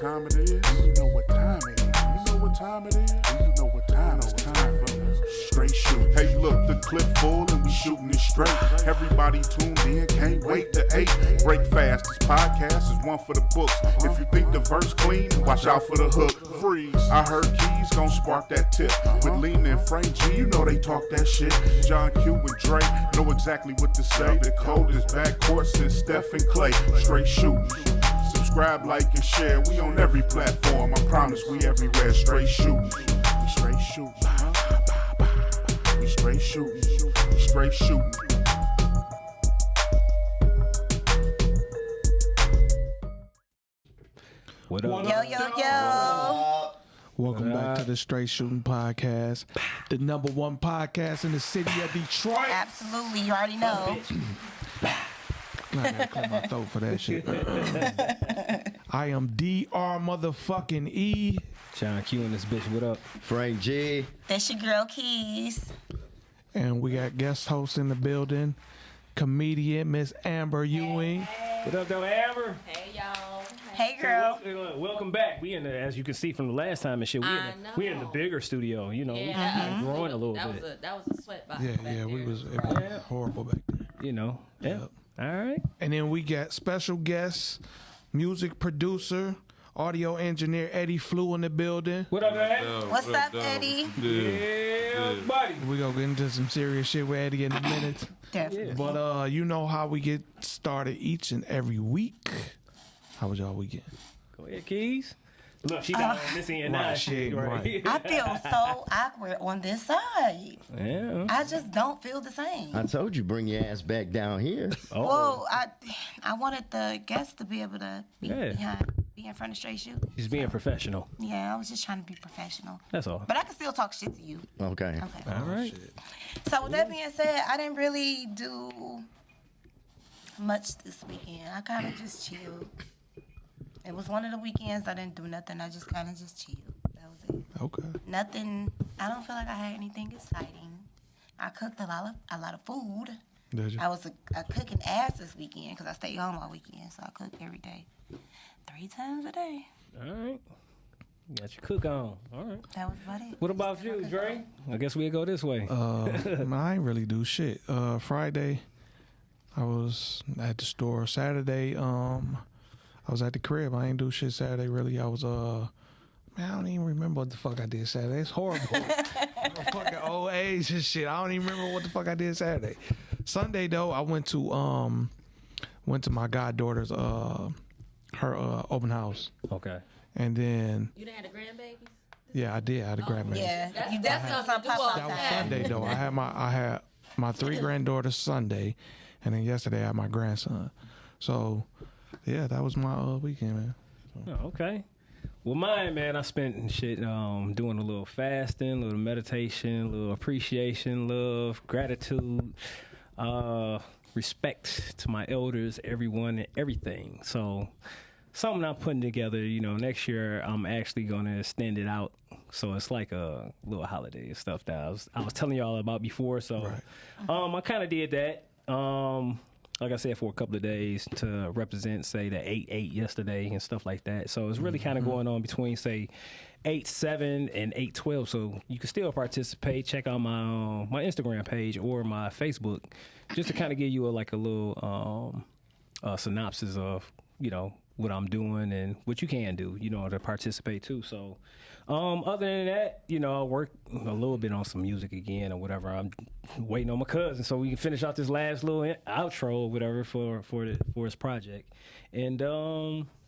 time it is? You know what time it is? You know what time it is? You know what time it's time for Straight Shoot. Hey, look, the clip full and we shooting it straight. Everybody tuned in, can't wait to 8. Break fast, this podcast is one for the books. If you think the verse clean, watch out for the hook. Freeze, I heard Keys gon' spark that tip. With Lean and Frank G, you know they talk that shit. John Q and Dre know exactly what to say. The code is backcourt since Steph and Clay. Straight Shootin'. Subscribe, like, and share. We on every platform. I promise we everywhere. Straight shooting. We straight shooting. We straight shooting. We straight shooting. What up? Yo. Welcome back to the Straight Shoot'N podcast, the #1 podcast in the city of Detroit. Absolutely, you already know. I gotta clear my throat for that shit. I am DR motherfucking E. John Q and this bitch, what up? Frank G. That's your girl Keys. And we got guest host in the building, comedian Miss Amber Ewing. What up, though, Amber? Hey, y'all. Hey, girl. Welcome back. We in the, as you can see from the last time and shit, we in the bigger studio, you know, Yeah, growing a little bit. That was a sweat box. Yeah, back yeah, there. it was horrible back then. You know, yeah. Yep. All right. And then we got special guest, music producer, audio engineer Eddie Flew in the building. What up, man? What's up, Eddie? Yeah, buddy. We gonna get into some serious shit with Eddie in a minute. Definitely. But you know how we get started each and every week. How was y'all weekend? Go ahead, Keys. Look, she got on Missy and I shit, right? I feel so awkward on this side. Yeah. I just don't feel the same. I told you bring your ass back down here. Oh. Well, I wanted the guests to be able to be Yeah. be in front of Straight Shoot. He's being professional. Yeah, I was just trying to be professional. That's all. But I can still talk shit to you. Okay. Okay. All right. So with that being said, I didn't really do much this weekend. I kind of just chilled. It was one of the weekends I didn't do nothing. I just kind of just chilled. That was it. Okay. Nothing. I don't feel like I had anything exciting. I cooked a lot of food. Did you? I was a cooking ass this weekend because I stayed home all weekend, so I cook every day, 3 times a day. All right. You got your cook on. All right. That was about it. What about you, Dre? I guess we'll go this way. I ain't really do shit. Friday, I was at the store. Saturday, I was at the crib. I ain't do shit Saturday really. I was man, I don't even remember what the fuck I did Saturday. It's horrible. I'm fucking old age and shit. I don't even remember what the fuck I did Saturday. Sunday though, I went to my goddaughter's her open house. Okay. And then You done had the grandbabies? yeah, I did. I had a grandbaby. Yeah, That's- you that's definitely something to pop do all That was Yeah. Sunday though. I had my 3 granddaughters Sunday, and then yesterday I had my grandson. So yeah, that was my weekend, man. Oh, okay. Well, mine, man, I spent shit doing a little fasting, a little meditation, a little appreciation, love, gratitude, respect to my elders, everyone, and everything. So something I'm putting together, you know, next year I'm actually going to extend it out. So it's like a little holiday and stuff that I was telling y'all about before. So I kind of did that. Like I said, for a couple of days to represent, say, the 8-8 yesterday and stuff like that. So it's really kind of going on between, say, 8-7 and 8-12. So you can still participate. Check out my Instagram page or my Facebook, just to kind of give you a little synopsis of, you know, what I'm doing and what you can do, you know, to participate too. So other than that, you know, I work a little bit on some music again or whatever. I'm waiting on my cousin so we can finish out this last little outro or whatever for his project. And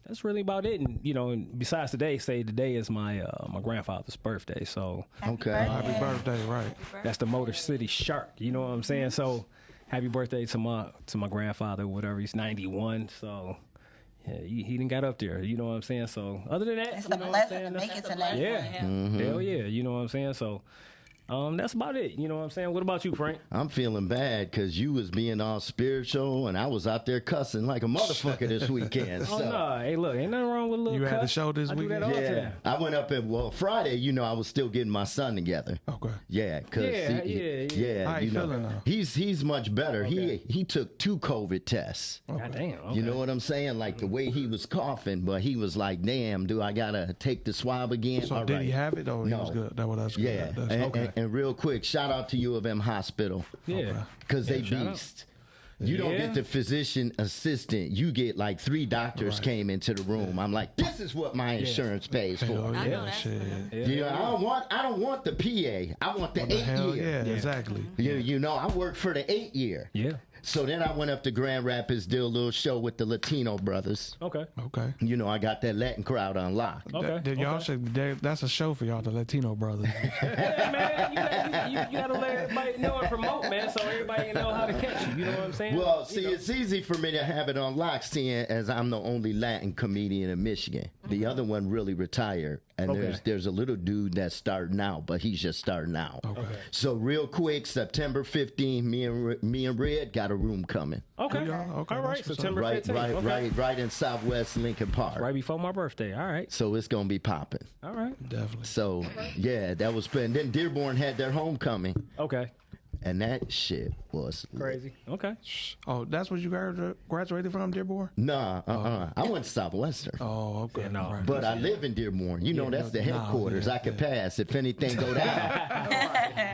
that's really about it. And, you know, and besides today is my my grandfather's birthday. So Okay. Happy birthday, right? that's the Motor City Shark. You know what I'm saying? So happy birthday to my grandfather, whatever. He's 91. So yeah, he done got up there. You know what I'm saying? So other than that, It's you a know what I'm blessing saying? to make it That's to a blessing. next Yeah. one. Hell yeah. You know what I'm saying? So That's about it. You know what I'm saying? What about you, Frank? I'm feeling bad because you was being all spiritual and I was out there cussing like a motherfucker this weekend. Oh So, no, hey, look, ain't nothing wrong with a little. You had cuss. a show this I do that weekend? all the yeah, time. I went up and Friday, I was still getting my son together. Okay. Yeah, cause Yeah. How you feeling now? he's much better. Okay. He took 2 COVID tests. God damn. Okay. You know what I'm saying? Like the way he was coughing, but he was like, "Damn, do I gotta take the swab again?" So All did right. he have it or he No. was good? That's good. Yeah, That's, and, okay. and real quick, shout out to U of M Hospital Yeah. because they shout out. beast. You don't Yeah. get the physician assistant. You get like 3 doctors came into the room. I'm like, this is what my insurance pays for. Hell I yeah, know that's shit. real. You know, I don't want the PA. I want the 8 Hell year. yeah, exactly. You know, I work for the 8 year. Yeah. So then I went up to Grand Rapids, did a little show with the Latino brothers. Okay. Okay. You know, I got that Latin crowd on lock. Okay. Then y'all that's a show for y'all, the Latino brothers. Yeah, man. You gotta let everybody know and promote, man, so everybody can know how to catch you. You know what I'm saying? Well, see, it's easy for me to have it on lock, seeing as I'm the only Latin comedian in Michigan. The other one really retired, and Okay. there's a little dude that's starting out, but he's just starting out. Okay. So real quick, September 15th, me and Red got a room coming. Okay. Yeah, okay, All right. that's what's September Right, 15th. Okay. right in Southwest Lincoln Park. Right before my birthday. All right. So it's gonna be popping. All right. Definitely. So yeah, that was. And then Dearborn had their homecoming, Okay. and that shit was lit. Crazy. Okay. Oh, that's what you graduated from, Dearborn? Nah, I went to Southwestern. Oh, okay. Yeah, no. Right. But I live in Dearborn. You know, that's the headquarters. I could pass if anything go down.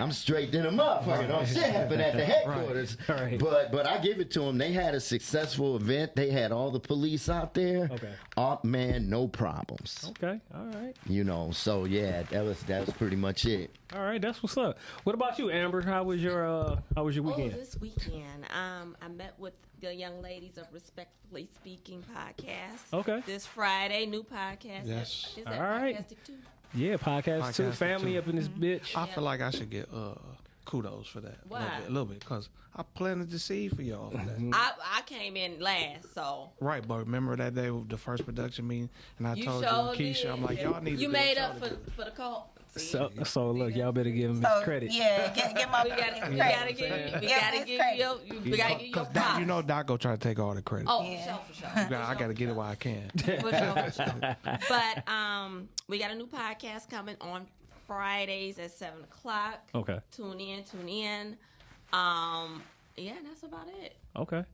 I'm straight to the motherfucker. Don't shit happen at the headquarters. Right. But I give it to them. They had a successful event. They had all the police out there. Okay. Oh man, no problems. Okay. All right. You know, so yeah, that was pretty much it. All right. That's what's up. What about you, Amber? How was your weekend? Oh, this weekend, I met with the young ladies of Respectfully Speaking podcast. Okay. This Friday, new podcast. Yes. Is that All right. podcastic too? Yeah, podcast too. Podcasting, Family too. up in this bitch. I feel like I should get kudos for that. Why? A little bit, because I planted the seed for y'all for that. I came in last, so Right, but remember that day with the first production meeting, and I you told you, showed Keisha, I'm like, y'all need to You do made what up y'all for the call. See? So look, y'all better give him his So, credit. yeah, get my we gotta credit. give you your Because props. you know Doc go try to take all the credit. Oh, Yeah. for sure. I got to get it while I can. For sure. But we got a new podcast coming on Fridays at 7:00. Okay. Tune in. Yeah, that's about it. Okay.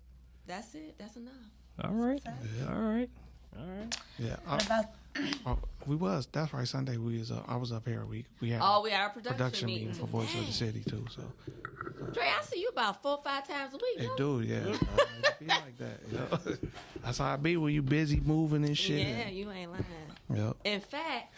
That's it. That's enough. All right. All right. All right. Yeah, What about we was. That's right. Sunday we was. I was up here. We had Oh, we had a production meeting for Voice of the City too. So, Trey, I see you about 4 or 5 times a week. hey, huh? dude, yeah, it be like that. You know? That's how I be when you busy moving and shit. Yeah, you ain't lying. Yep. In fact,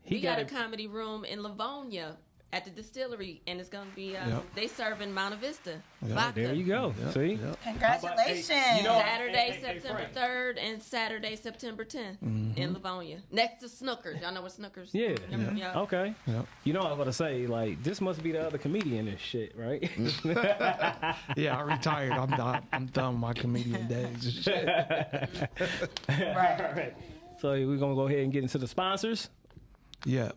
He we got got a it. comedy room in Livonia at the distillery, and it's gonna be Yep. they serving Monte Vista Yep. vodka. There you go. Yep. See? Yep. congratulations? you know- Saturday, Hey, September Frank. 3rd, and Saturday, September 10th Mm-hmm. in Livonia, next to Snookers. Y'all know what Snookers? Yeah. Yeah. Okay. Yep. You know, I was about to say, like, this must be the other comedian and shit, right? Yeah, I retired. I'm done with my comedian days. and shit. Right. All right. So we're gonna go ahead and get into the sponsors. Yeah.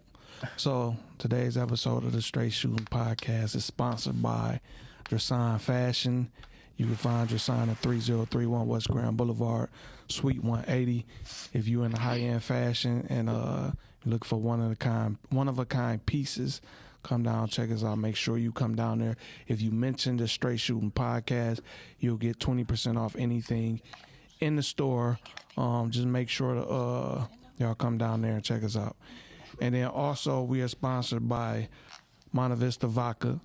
So today's episode of the Str8 Shoot'N podcast is sponsored by Drasan Fashion. You can find Drasan at 3031 West Grand Boulevard, Suite 180. If you're in the high-end fashion and you look for one of a kind pieces, come down, check us out. Make sure you come down there. If you mention the Str8 Shoot'N podcast, you'll get 20% off anything in the store. Just make sure to y'all come down there and check us out. And then also we are sponsored by Monte Vista Vodka.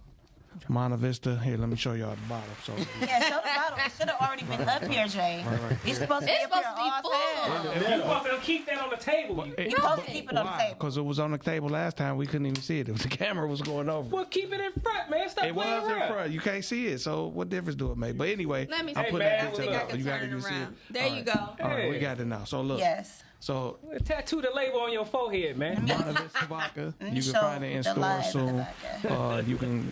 Monte Vista, here, let me show y'all the bottle. So Yeah, show the bottle. It should have already been up here, Jay. It's supposed to be It's up here supposed to be all full. time. You supposed to keep that on the table. You're supposed to keep it on the table. Because it was on the table last time, we couldn't even see it. The camera was going over. Well, keep it in front, man. Stop It playing was in around. front. You can't see it. So what difference do it make? But anyway, Let me I'm see. putting man, it I to think I the. can You got turn to it see it. around. There you go. All right, we Hey. got it now. So look. Yes. So Tattoo the label on your forehead, man. Monte Vista Vodka. Let me You can show find it in the store live of the soon. vodka. You can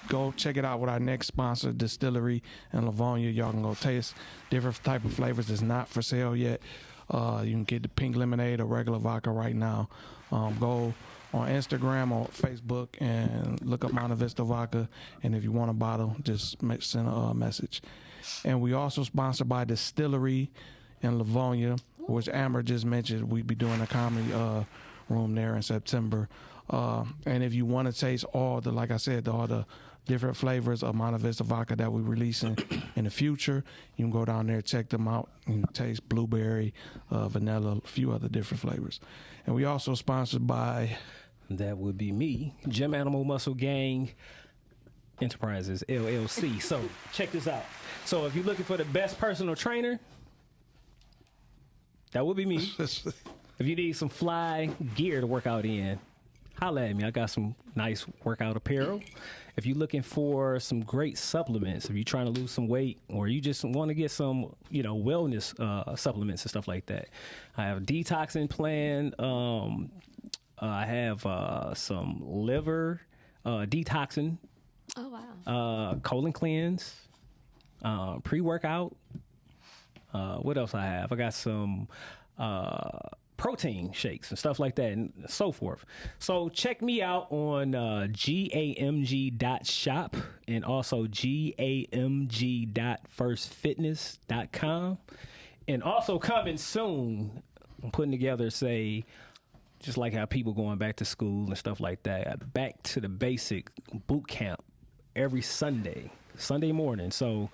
go check it out with our next sponsor, Distillery in Livonia. Y'all can go taste different type of flavors that's not for sale yet. You can get the pink lemonade or regular vodka right now. Go on Instagram or Facebook and look up Monta Vista Vodka. And if you want a bottle, just send a message. And we also sponsored by Distillery in Livonia, which Amber just mentioned. We'd be doing a comedy room there in September. And if you want to taste all the, like I said, all the different flavors of Monta Vista Vodka that we're releasing in the future, you can go down there, check them out, and taste blueberry, vanilla, a few other different flavors. And we also sponsored by... That would be me, Gym Animal Muscle Gang Enterprises, LLC. So check this out. So if you're looking for the best personal trainer, that would be me. If you need some fly gear to work out in, holla at me. I got some nice workout apparel. If you're looking for some great supplements, if you're trying to lose some weight or you just want to get some, wellness supplements and stuff like that, I have a detoxing plan. I have some liver detoxing. Oh, wow. Colon cleanse, pre-workout. What else I have? I got some protein shakes and stuff like that and so forth. So check me out on gamg.shop and also gamg.firstfitness.com. And also coming soon, I'm putting together, just like how people going back to school and stuff like that, back to the basic boot camp every Sunday morning. So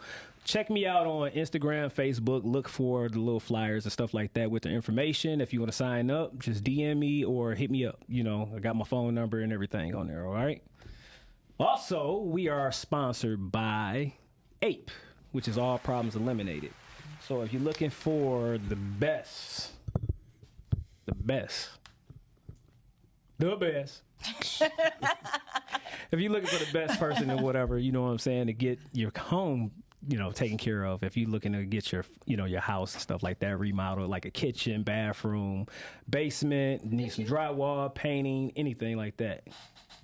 check me out on Instagram, Facebook. Look for the little flyers and stuff like that with the information. If you want to sign up, just DM me or hit me up. I got my phone number and everything on there, all right? Also, we are sponsored by APE, which is All Problems Eliminated. So if you're looking for the best. If you're looking for the best person or whatever, you know what I'm saying, to get your home, taken care of. If you're looking to get your, your house and stuff like that remodeled, like a kitchen, bathroom, basement, need some drywall, painting, anything like that.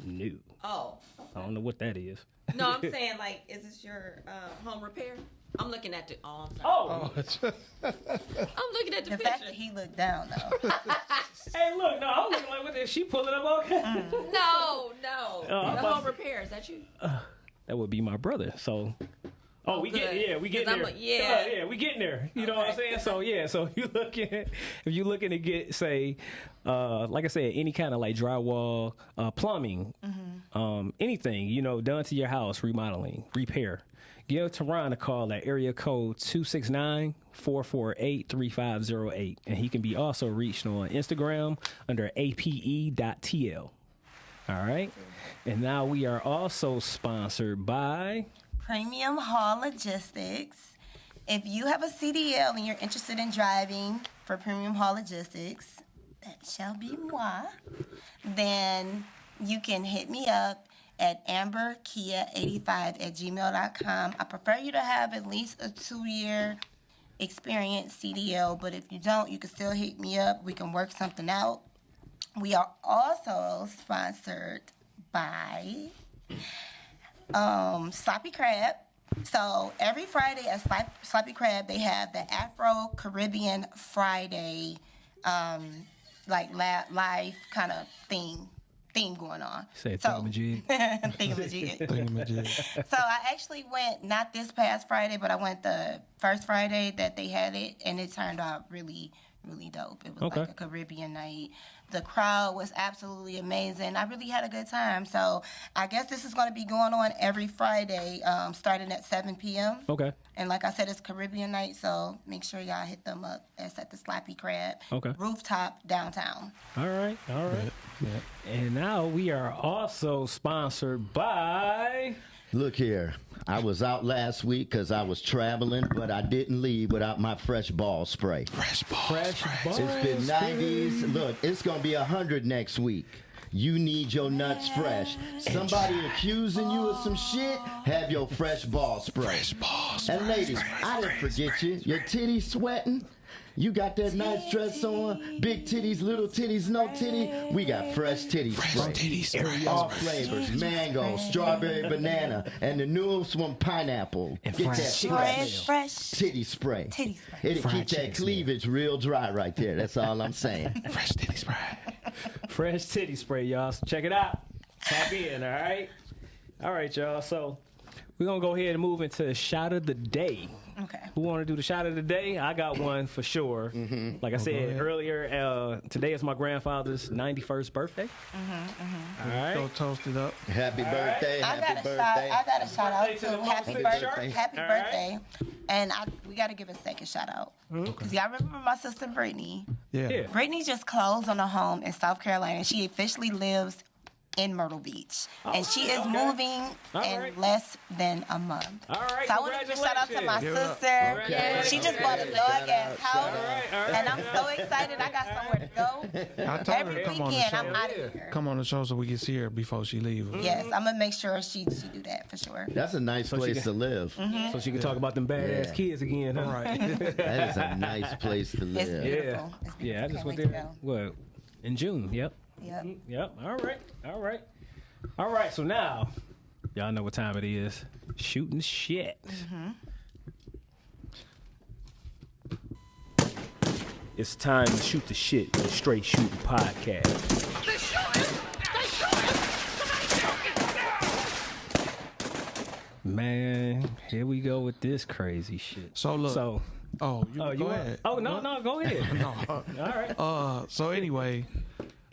New. Oh. Okay. I don't know what that is. No, I'm saying, is this your home repair? I'm looking at the. Oh, I'm sorry. I'm looking at the picture. fact that he looked down, though. Hey, look, no, I'm looking like, what is she pulling up? Okay. No. The home repair, is that you? That would be my brother. So. We getting there. We getting there. You know what I'm saying? So if you're looking to get, say, like I said, any kind of like drywall, plumbing, anything, done to your house, remodeling, repair, give Teron a call at area code 269-448-3508. And he can be also reached on Instagram under ape.tl. All right. And now we are also sponsored by Premium Haul Logistics. If you have a CDL and you're interested in driving for Premium Haul Logistics, that shall be moi, then you can hit me up at amberkia85@gmail.com. I prefer you to have at least a 2-year experience CDL, but if you don't, you can still hit me up. We can work something out. We are also sponsored by Sloppy Crab. So every Friday at Sloppy Crab, they have the Afro Caribbean Friday, live kind of theme going on. Say thingamajig. Thingamajig. So I actually went, not this past Friday, but I went the first Friday that they had it, and it turned out really, really dope. It was like a Caribbean night. The crowd was absolutely amazing. I really had a good time. So I guess this is going to be going on every Friday, starting at 7 p.m. Okay. And like I said, it's Caribbean night, so make sure y'all hit them up. That's at the Sloppy Crab. Okay. Rooftop downtown. All right. Yeah. And now we are also sponsored by... Look here. I was out last week because I was traveling, but I didn't leave without my fresh ball spray. Fresh ball. It's been 90s. Look, it's going to be 100 next week. You need your nuts fresh. Somebody accusing you of some shit, have your fresh ball spray. Fresh ball spray. And ladies, I didn't forget you. Your titties sweating? You got that nice dress on, big titties, little titties, no titty. We got fresh titties. Fresh titties. All flavors, mango, strawberry, banana, and the newest one, pineapple. And get that fresh titty spray. It'll keep that cleavage real dry right there. That's all I'm saying. Fresh titty spray. Fresh titty spray, y'all. So check it out. Tap in, all right? All right, y'all. So we're going to go ahead and move into shot of the day. Okay. Who want to do the shot of the day? I got one for sure. Like I said earlier, today is my grandfather's 91st birthday. All right. Go toast it up. Happy birthday. I Happy got birthday. I got a shout out Birthday to to the Happy most birthday. shirt. Happy All birthday. And we got to give a second shout out. Because y'all remember my sister Brittany. Yeah. Brittany just closed on a home in South Carolina. She officially lives in Myrtle Beach. And she is moving in less than a month. All right, So I want to give a shout out to my sister. Okay. She just bought a dog ass house. all right. And I'm so excited. I got somewhere to go. I told her Every to come on the weekend, I'm show. out of here. Come on the show so we can see her before she leaves. Yes, I'm going to make sure she do that for sure. That's a nice place to live. So she can talk about them badass Yeah. kids again, huh? Right. That is a nice place to It's live. beautiful. It's beautiful. Yeah, I just Can't went wait to there. go. What? In June. Yep. Yep. Yep. All right. So now, y'all know what time it is. Shooting shit. It's time to shoot the shit with Straight Shooting Podcast. Man, here we go with this crazy shit. So look. So, Oh, you go want- ahead. Oh no, go ahead. No. All right. So anyway,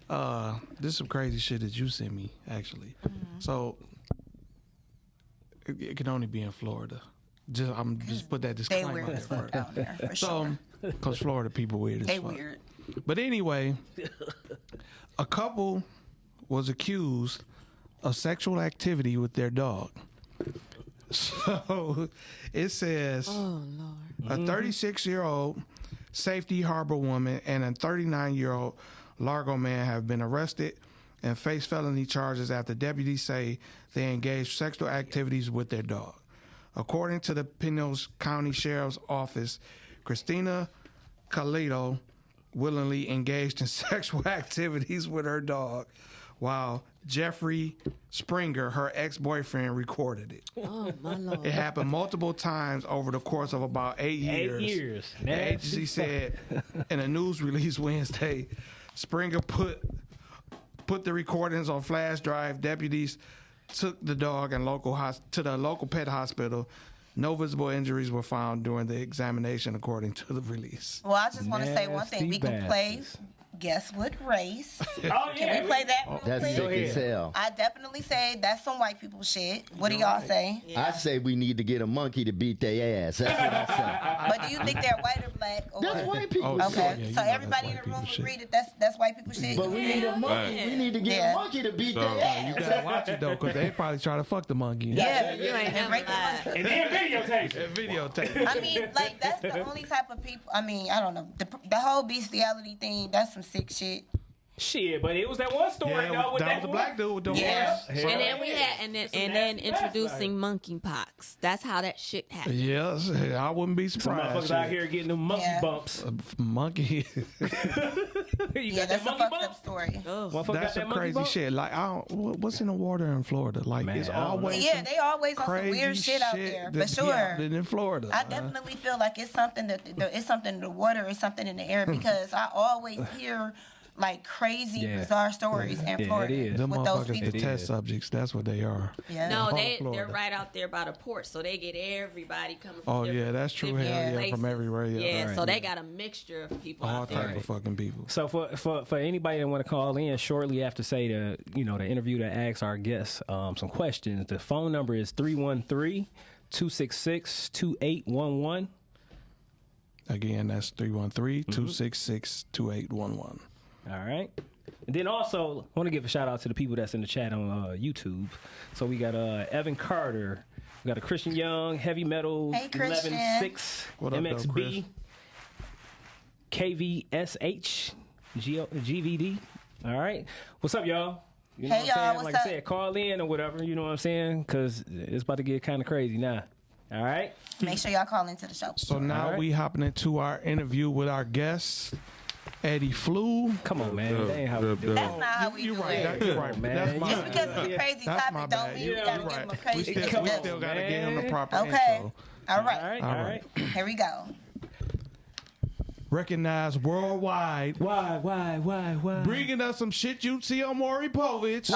this is some crazy shit that you sent me actually. So it can only be in Florida. I'm just put that They disclaimer weird there as fuck first. out there, for So, sure. because Florida people weird as They fuck. weird. But anyway, a couple was accused of sexual activity with their dog. So it says Oh Lord. a 36-year-old Safety Harbor woman and a 39-year-old Largo man have been arrested and face felony charges after deputies say they engaged sexual activities with their dog. According to the Pinellas County Sheriff's Office, Christina Calito willingly engaged in sexual activities with her dog, while Jeffrey Springer, her ex-boyfriend, recorded it. Oh my Lord. It happened multiple times over the course of about 8 years. 8 years. The agency said in a news release Wednesday, Springer put the recordings on flash drive. Deputies took the dog and to the local pet hospital. No visible injuries were found during the examination, according to the release. Well, I just want to say one thing. Nasty We can play bastards. Guess What Race. Oh, Can we play that real That's quick? sick as hell. I definitely say that's some white people shit. What do y'all say? I say we need to get a monkey to beat their ass. That's what I say. But do you think they're white or black? Or That's white people. Oh, shit. Okay, Yeah, you so know everybody in that's the white room people agree that that's white people shit. But we need a monkey. Yeah. We need to get Yeah. a monkey to beat So their ass. you gotta watch it though, because they probably try to fuck the monkey. Yeah, You ain't and never break the lied. monkey. And then videotape it. Videotape. I mean, like that's the only type of people. I mean, I don't know. The whole bestiality thing. That's some sick shit. Shit, but it was that one story Yeah, though with that was the black dude with the Yeah. horse. And then we had, and then introducing monkeypox. That's how that shit happened. Yes, I wouldn't be Some surprised. motherfuckers out here getting them monkey Yeah. bumps. Monkey. You Yeah, got that's that a monkey fucked bump? up story. Oh. Motherfucker That's got that some monkey crazy bump? shit. Like, what's in the water in Florida? Like, Man, it's I don't know. always Yeah, some they always on some crazy weird shit out there, for that be sure. happening in Florida. I definitely feel like it's something that it's something in the water, it's something in the air because I always hear like crazy, Yeah. bizarre stories in Yeah, Florida it is. Them with those motherfuckers, people. the It test is. subjects. That's what they are. Yeah. No, Whole they're Florida. right out there by the port, so they get everybody coming from Oh yeah, different- that's true. different Hell yeah, places. from everywhere. Yeah, Yeah, Right. so they got a mixture of people all out there. type of fucking people. So for anybody that want to call in shortly after say the interview that asks our guests some questions, the phone number is 313-266-2811. Again, that's 313-266-2811. All right. And then also, I want to give a shout out to the people that's in the chat on YouTube. So we got Evan Carter, we got a Christian Young, Heavy Metal, Hey, Christian. 11-6, What up, though, MXB, KVSH, GVD. All right. What's up, y'all? You know Hey, what I'm saying? y'all, what's Like up? I said, call in or whatever, you know what I'm saying? Because it's about to get kind of crazy now. All right. Make sure y'all call into the show. So now All right. we hopping into our interview with our guest, Eddie Flew. Come on, man. That ain't how we do it. That's not how we You're do right. it. You're right, man. That's my Just bad. because it's a crazy That's my topic don't bad. mean we You're gotta right. give them a We crazy still introduction. gotta give him the proper Okay. intro. All All right. right. All All right. right. Here we go. recognized worldwide. Why? Bringing us some shit you'd see on Maury Povich.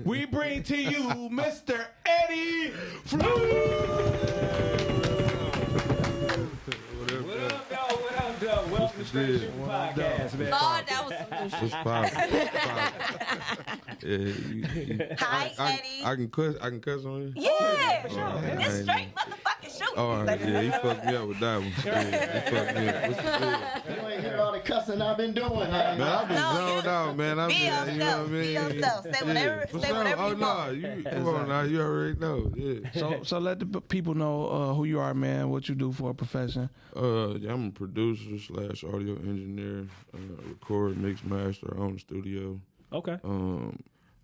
We bring to you Mr. Eddie What up, dog? Welcome to Str8 Shoot'N podcast, man. Lord, that was some good shit. Hi, Eddie. I can cuss on you. Yeah, Oh, sure. yeah, It's I straight motherfucking shooting. Oh, all right, yeah, he fucked me up with that one. Yeah, he fucked me up. What's the deal? You ain't hear all the cussing I've been doing. Man, I've been zoned out, man. I've Be been, you know what I yourself. Be mean? yourself. Say whatever What's you up? Oh, want. no, you, come on now, you already know, yeah. So let the people know who you are, man, what you do for a profession. Yeah, I'm a producer / audio engineer, record, mix, master, own the studio. Okay.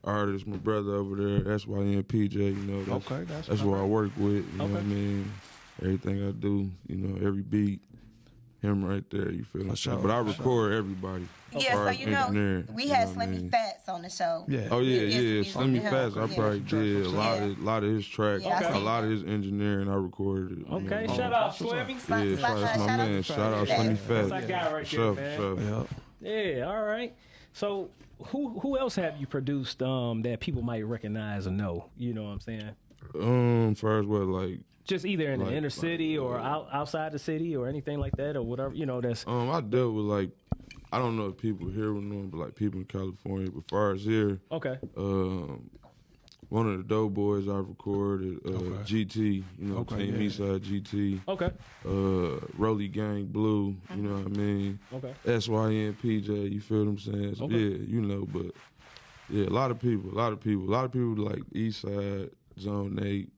Artist, my brother over there, SYN PJ, you know, that's who I work with, you know what I mean? Everything I do, you know, every beat, him right there, you feel me? Sure, But I record everybody. Yeah, so you know, we had Slimmy Fats on the show. Yeah. Oh yeah, Yeah, Slimmy yeah. Fats. I probably did a Yeah. lot of his tracks, Yeah, I a seen lot of his engineering. I recorded it. Okay, you know. shout out Slimmy. Yeah, that's my man. Shout out Slimmy Fats. That's our guy right Sure, there, man. sure. Yeah. Yeah, all right. So who else have you produced that people might recognize or know? You know what I'm saying? Far as what, like, Just either in the Like- inner city or outside the city or anything like that or whatever. You know, that's I dealt with, like, I don't know if people here will know, but like people in California. But far as here, okay. one of the dope boys I've recorded, GT, you know, Team Eastside GT. Okay. Rolly Gang Blue, you know what I mean? Okay. SYN PJ, you feel what I'm saying? So, Okay. yeah, you know, but yeah, a lot of people like Eastside, Zone 8.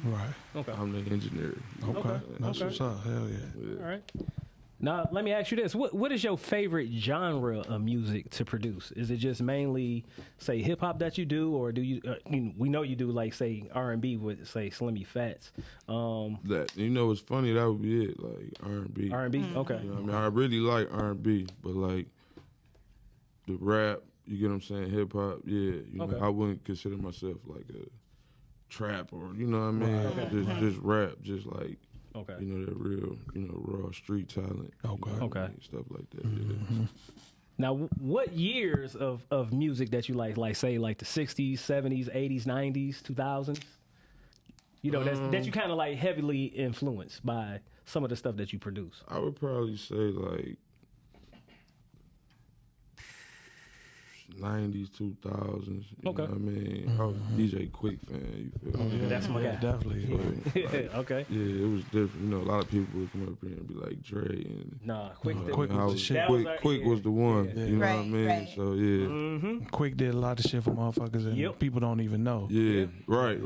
Right. Okay. I'm the engineer. Okay. That's what's up. Hell yeah. All right. Now, let me ask you this. What is your favorite genre of music to produce? Is it just mainly, say, hip-hop that you do, or do you, we know you do, like, say, R&B with, say, Slimmy Fats. That, you know, it's funny, that would be it, like R&B. R&B? Okay. You know what I mean? I really like R&B, but like the rap, you get what I'm saying, hip-hop, yeah. You know, I wouldn't consider myself like a trap or, you know what I mean? Just rap, just like, you know, that real, you know, raw street talent. You know what I mean? Stuff like that. Yeah. Now, what years of music that you like say, like the 60s, 70s, 80s, 90s, 2000s? You know, that you kind of like heavily influenced by some of the stuff that you produce. I would probably say like 90s, 2000s. You know what I mean? I was a DJ Quick fan, you feel me? That's my guy. Definitely. Like, Okay. yeah, it was different. You know, a lot of people would come up here and be like Dre and Nah, Quick. Quick was the shit. Quick was the one. You know what I mean? Right. So yeah. Quick did a lot of shit for motherfuckers and people don't even know. Yeah, right.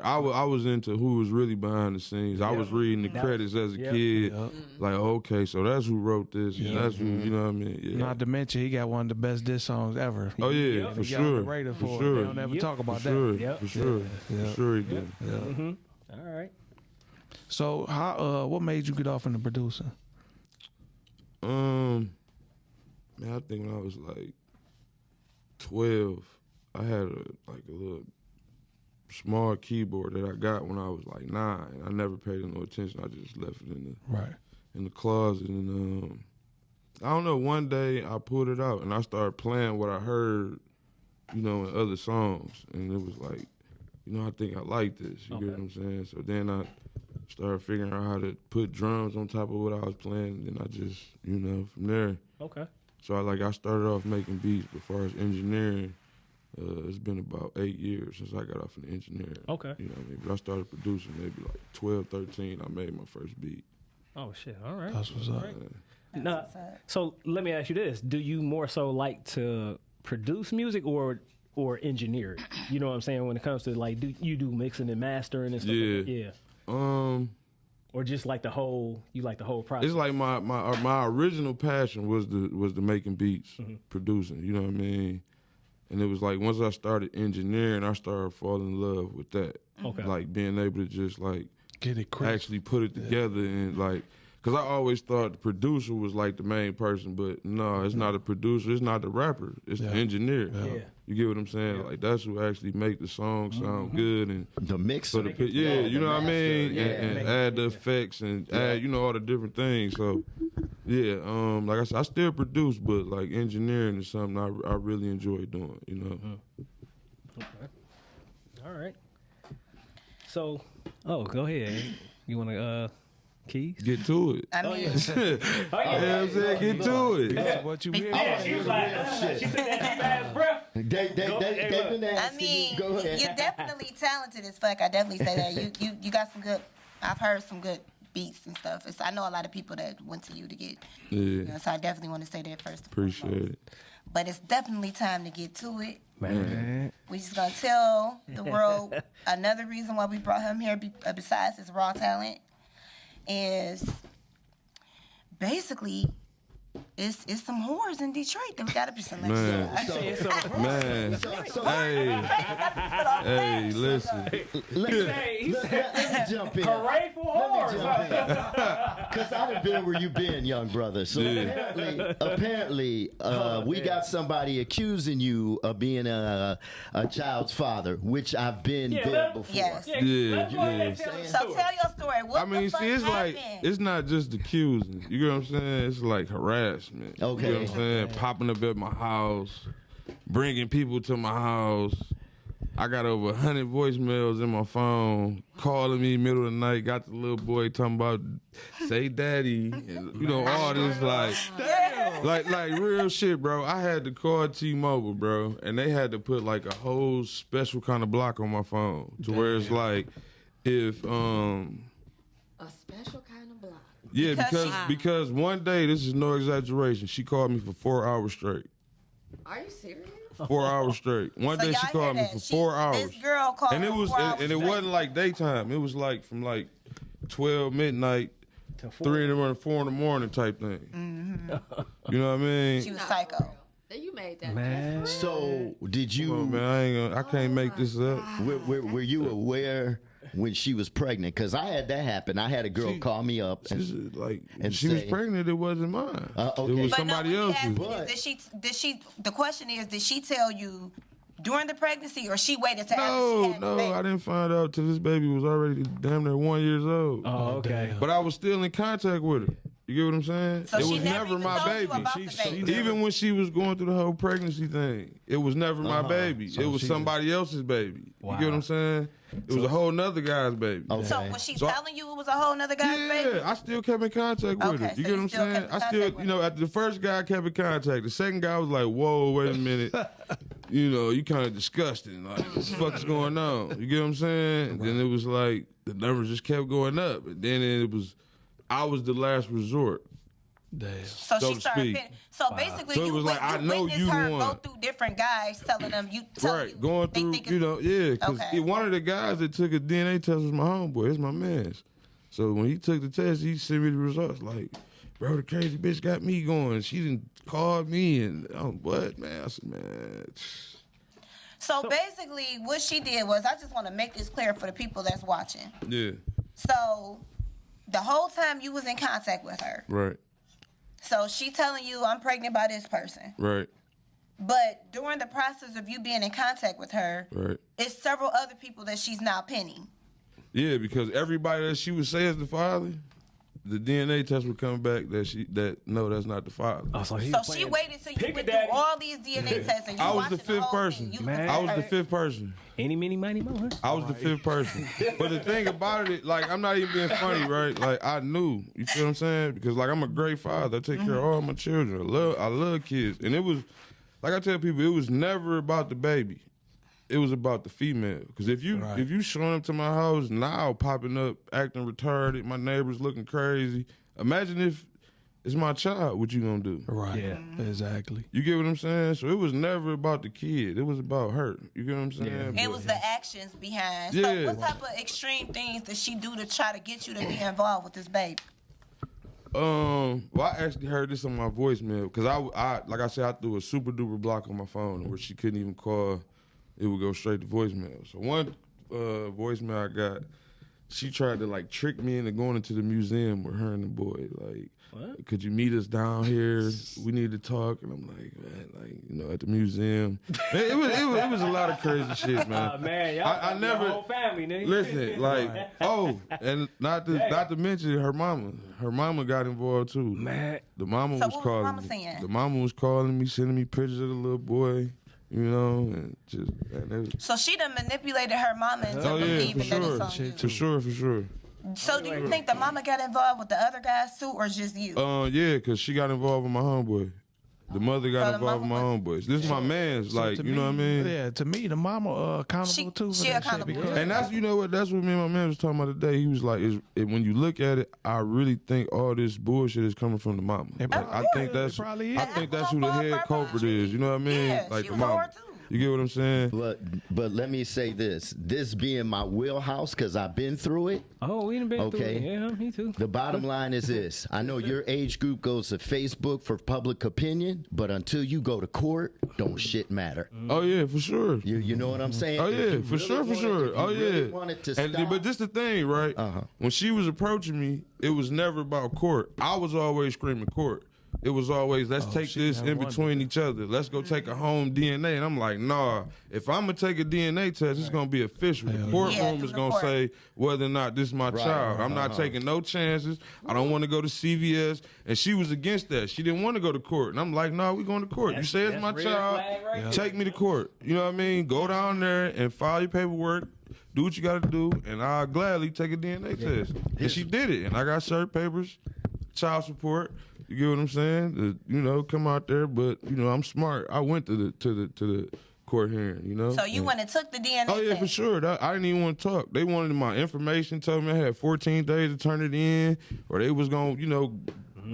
I was into who was really behind the scenes. I was reading the credits as a kid. Like, okay, so that's who wrote this. And that's who, you know what I mean? Yeah. Not to mention, he got one of the best diss songs ever. Oh yeah, And for he got on the sure. radar For for it. sure. They don't ever talk about For that. sure. For sure he did. All right. So, how? What made you get off into producing? Man, I think when I was like 12, I had a little small keyboard that I got when I was like 9. I never paid no attention. I just left it in the closet. And I don't know. One day I pulled it out and I started playing what I heard, you know, in other songs, and it was like, you know, I think I like this. You get what I'm saying? So then I started figuring out how to put drums on top of what I was playing, and then I just, you know, from there. Okay. So I started off making beats, but as far as engineering, it's been about 8 years since I got off in engineering. Okay. You know what I mean? But I started producing maybe like 12, 13. I made my first beat. Oh shit! All right. That's what's up. Now, so let me ask you this: do you more so like to produce music or engineer it? You know what I'm saying? When it comes to like, do you do mixing and mastering and stuff? Yeah. Or just like the whole process? It's like my original passion was the making beats, producing. You know what I mean? And it was like once I started engineering, I started falling in love with that. Okay. Like being able to just like Get it quick. actually put it together and like. Because I always thought the producer was like the main person, but no, it's not a producer. It's not the rapper. It's the engineer. Yeah. You get what I'm saying? Like that's who actually make the song sound good and The mix. so you know what I mean, and add the effects and add, you know, all the different things. So Yeah, like I said, I still produce, but like engineering is something I really enjoy doing, you know. Okay. All right. So, go ahead. You want to Keys? Get to it. I mean, You know what I'm saying? Get to it. That's what you hear. She was like, she took that deep ass breath. They've been I asking mean, you. Go ahead. you're definitely talented as fuck. I definitely say that. You got some good. I've heard some good beats and stuff. I know a lot of people that went to you to get. Yeah, You know, so I definitely want to say that first. and appreciate foremost. it. But it's definitely time to get to it. Man. We just gonna tell the world another reason why we brought him here, besides his raw talent, is basically it's some whores in Detroit that we gotta be selected. Man, hey, listen. Let me jump in. Hooray for whores. Because I done been where you been, young brother. So apparently, we got somebody accusing you of being a child's father, which I've been there before. Yes. Yeah. So tell your story. What I mean, the fuck see, it's happened? like, it's not just accusing. You get what I'm saying? It's like harassment. Okay. You know what I'm saying? Popping up at my house, bringing people to my house. I got over 100 voicemails in my phone, calling me middle of the night, got the little boy talking about, say daddy, and, you know, all this, like real shit, bro. I had to call T-Mobile, bro, and they had to put like a whole special kind of block on my phone to where it's like, if, A special kind of block. yeah, Because because one day, this is no exaggeration, she called me for 4 hours straight. Are you serious? 4 hours straight. One So day she y'all called hear me for that? 4 hours. This girl called And it her was 4 hours and it straight. wasn't like daytime. It was like from like 12 midnight, 3 in the morning, 4 in the morning type thing. You know what I mean? She was psycho. That you made that. Man. So did Come you? on, man, I can't make this up. Were you aware when she was pregnant? Because I had that happen. I had a girl call me up She's and like, and she was say- pregnant. It wasn't mine. okay. It was But somebody no, what else's. he asked me is, did she? The question is, did she tell you during the pregnancy, or she waited till after she had the baby? I didn't find out till this baby was already damn near 1 year old. Oh, okay. But I was still in contact with her. You get what I'm saying? So it she was never never even my told you baby. about the baby? Even when she was going through the whole pregnancy thing, it was never my baby. So it was she somebody else's baby. Wow. You get what I'm saying? It was a whole nother guy's baby. Okay. So was she So I- telling you it was a whole nother guy's baby? Yeah, I still kept in contact with Okay, her. You so get you what I'm still saying? kept in I still, contact with you know, after the first guy I kept in contact, the second guy was like, whoa, wait a minute. You know, you kind of disgusting. Like, what the fuck's going on? You get what I'm saying? And then it was like, the numbers just kept going up. And then I was the last resort. Damn. So so she to started. speak. So basically, So it you, was like, I know witnessed you her the go one. through different guys, telling them Right, going they through, think it's- you know, yeah, because Okay. one of the guys that took a DNA test was my homeboy. It's my man's. So when he took the test, he sent me the results. Like, bro, the crazy bitch got me going. She didn't call me, and what, man? I said, man. So basically, what she did was, I just want to make this clear for the people that's watching. Yeah, So the whole time you was in contact with her, right, so she telling you, I'm pregnant by this person. right, But during the process of you being in contact with her, right. it's several other people that she's now pinning. Yeah, because everybody that she would say is the father, the DNA test would come back that no, that's not the father. Oh, so he So was she playing waited till you Pick a went through daddy. all these DNA tests and you I was watching the fifth whole person. thing. You Man. I was the fifth person. Any, many, money, more. I was the fifth person. But the thing about it, like, I'm not even being funny, right? Like, I knew. You feel what I'm saying? Because, like, I'm a great father. I take care of all my children. I love kids. And it was, like I tell people, it was never about the baby. It was about the female. Because if you showing up to my house now, popping up, acting retarded, my neighbors looking crazy, imagine if it's my child, what you gonna do? Right. Yeah. Exactly. You get what I'm saying? So it was never about the kid. It was about her. You get what I'm saying? It was the actions behind. So Yeah. what type of extreme things did she do to try to get you to be involved with this baby? Well, I actually heard this on my voicemail because I like I said, I threw a super duper block on my phone where she couldn't even call. It would go straight to voicemail. So one voicemail I got, she tried to like trick me into going into the museum with her and the boy. Like, What? could you meet us down here? We need to talk. And I'm like, man, like, you know, at the museum. Man, it was a lot of crazy shit, man. Man, y'all I never your whole family, nigga. listen, like, and not to mention her mama. Her mama got involved too. Man. The mama So was what was calling mama me. saying? The mama was calling me, sending me pictures of the little boy. You know, and just man, it was, So she done manipulated her mama into oh yeah, believing for that sure, it's on you. for sure. So do you think the mama got involved with the other guys too, or just you? Yeah, cause she got involved with my homeboy. The mother got So the involved with my mama homeboys. This is my man's, like, To you know what I mean? Yeah, to me, the mama accountable too. For she that accountable, shit too. And that's, you know what, that's what me and my man was talking about today. He was like, when you look at it, I really think all this bullshit is coming from the mama. It Like, I think that's, probably is. I think that's who the head culprit is. You know what I mean? Yeah, Like she the was mama. hard, too. You get what I'm saying? But let me say this being my wheelhouse, because I've been through it. Oh, we done been through Okay. it. Yeah, me too. The bottom line is this. I know your age group goes to Facebook for public opinion, but until you go to court, don't shit matter. Oh yeah, for sure. You know what I'm saying? Oh If yeah, you for really sure, for wanted- sure. if you Oh really yeah. wanted to And, stop, but this the thing, right? When she was approaching me, it was never about court. I was always screaming court. It was always, let's take she this never in wanted between each other. Let's go take a home DNA. And I'm like, nah, if I'm going to take a DNA test, it's going to be official. The courtroom Yeah, is through the going to court. say whether or not this is my child. I'm not taking no chances. I don't want to go to CVS. And she was against that. She didn't want to go to court. And I'm like, nah, we going to court. You say it's my red child, flag right there. take me to court. You know what I mean? Go down there and file your paperwork. Do what you got to do, and I'll gladly take a DNA test. And she did it, and I got served papers, child support. You get what I'm saying? You know, come out there, but you know, I'm smart. I went to the court hearing. You know. So you went and took the DNA Oh yeah, test. for sure. I didn't even want to talk. They wanted my information. Told me I had 14 days to turn it in, or they was gonna, you know,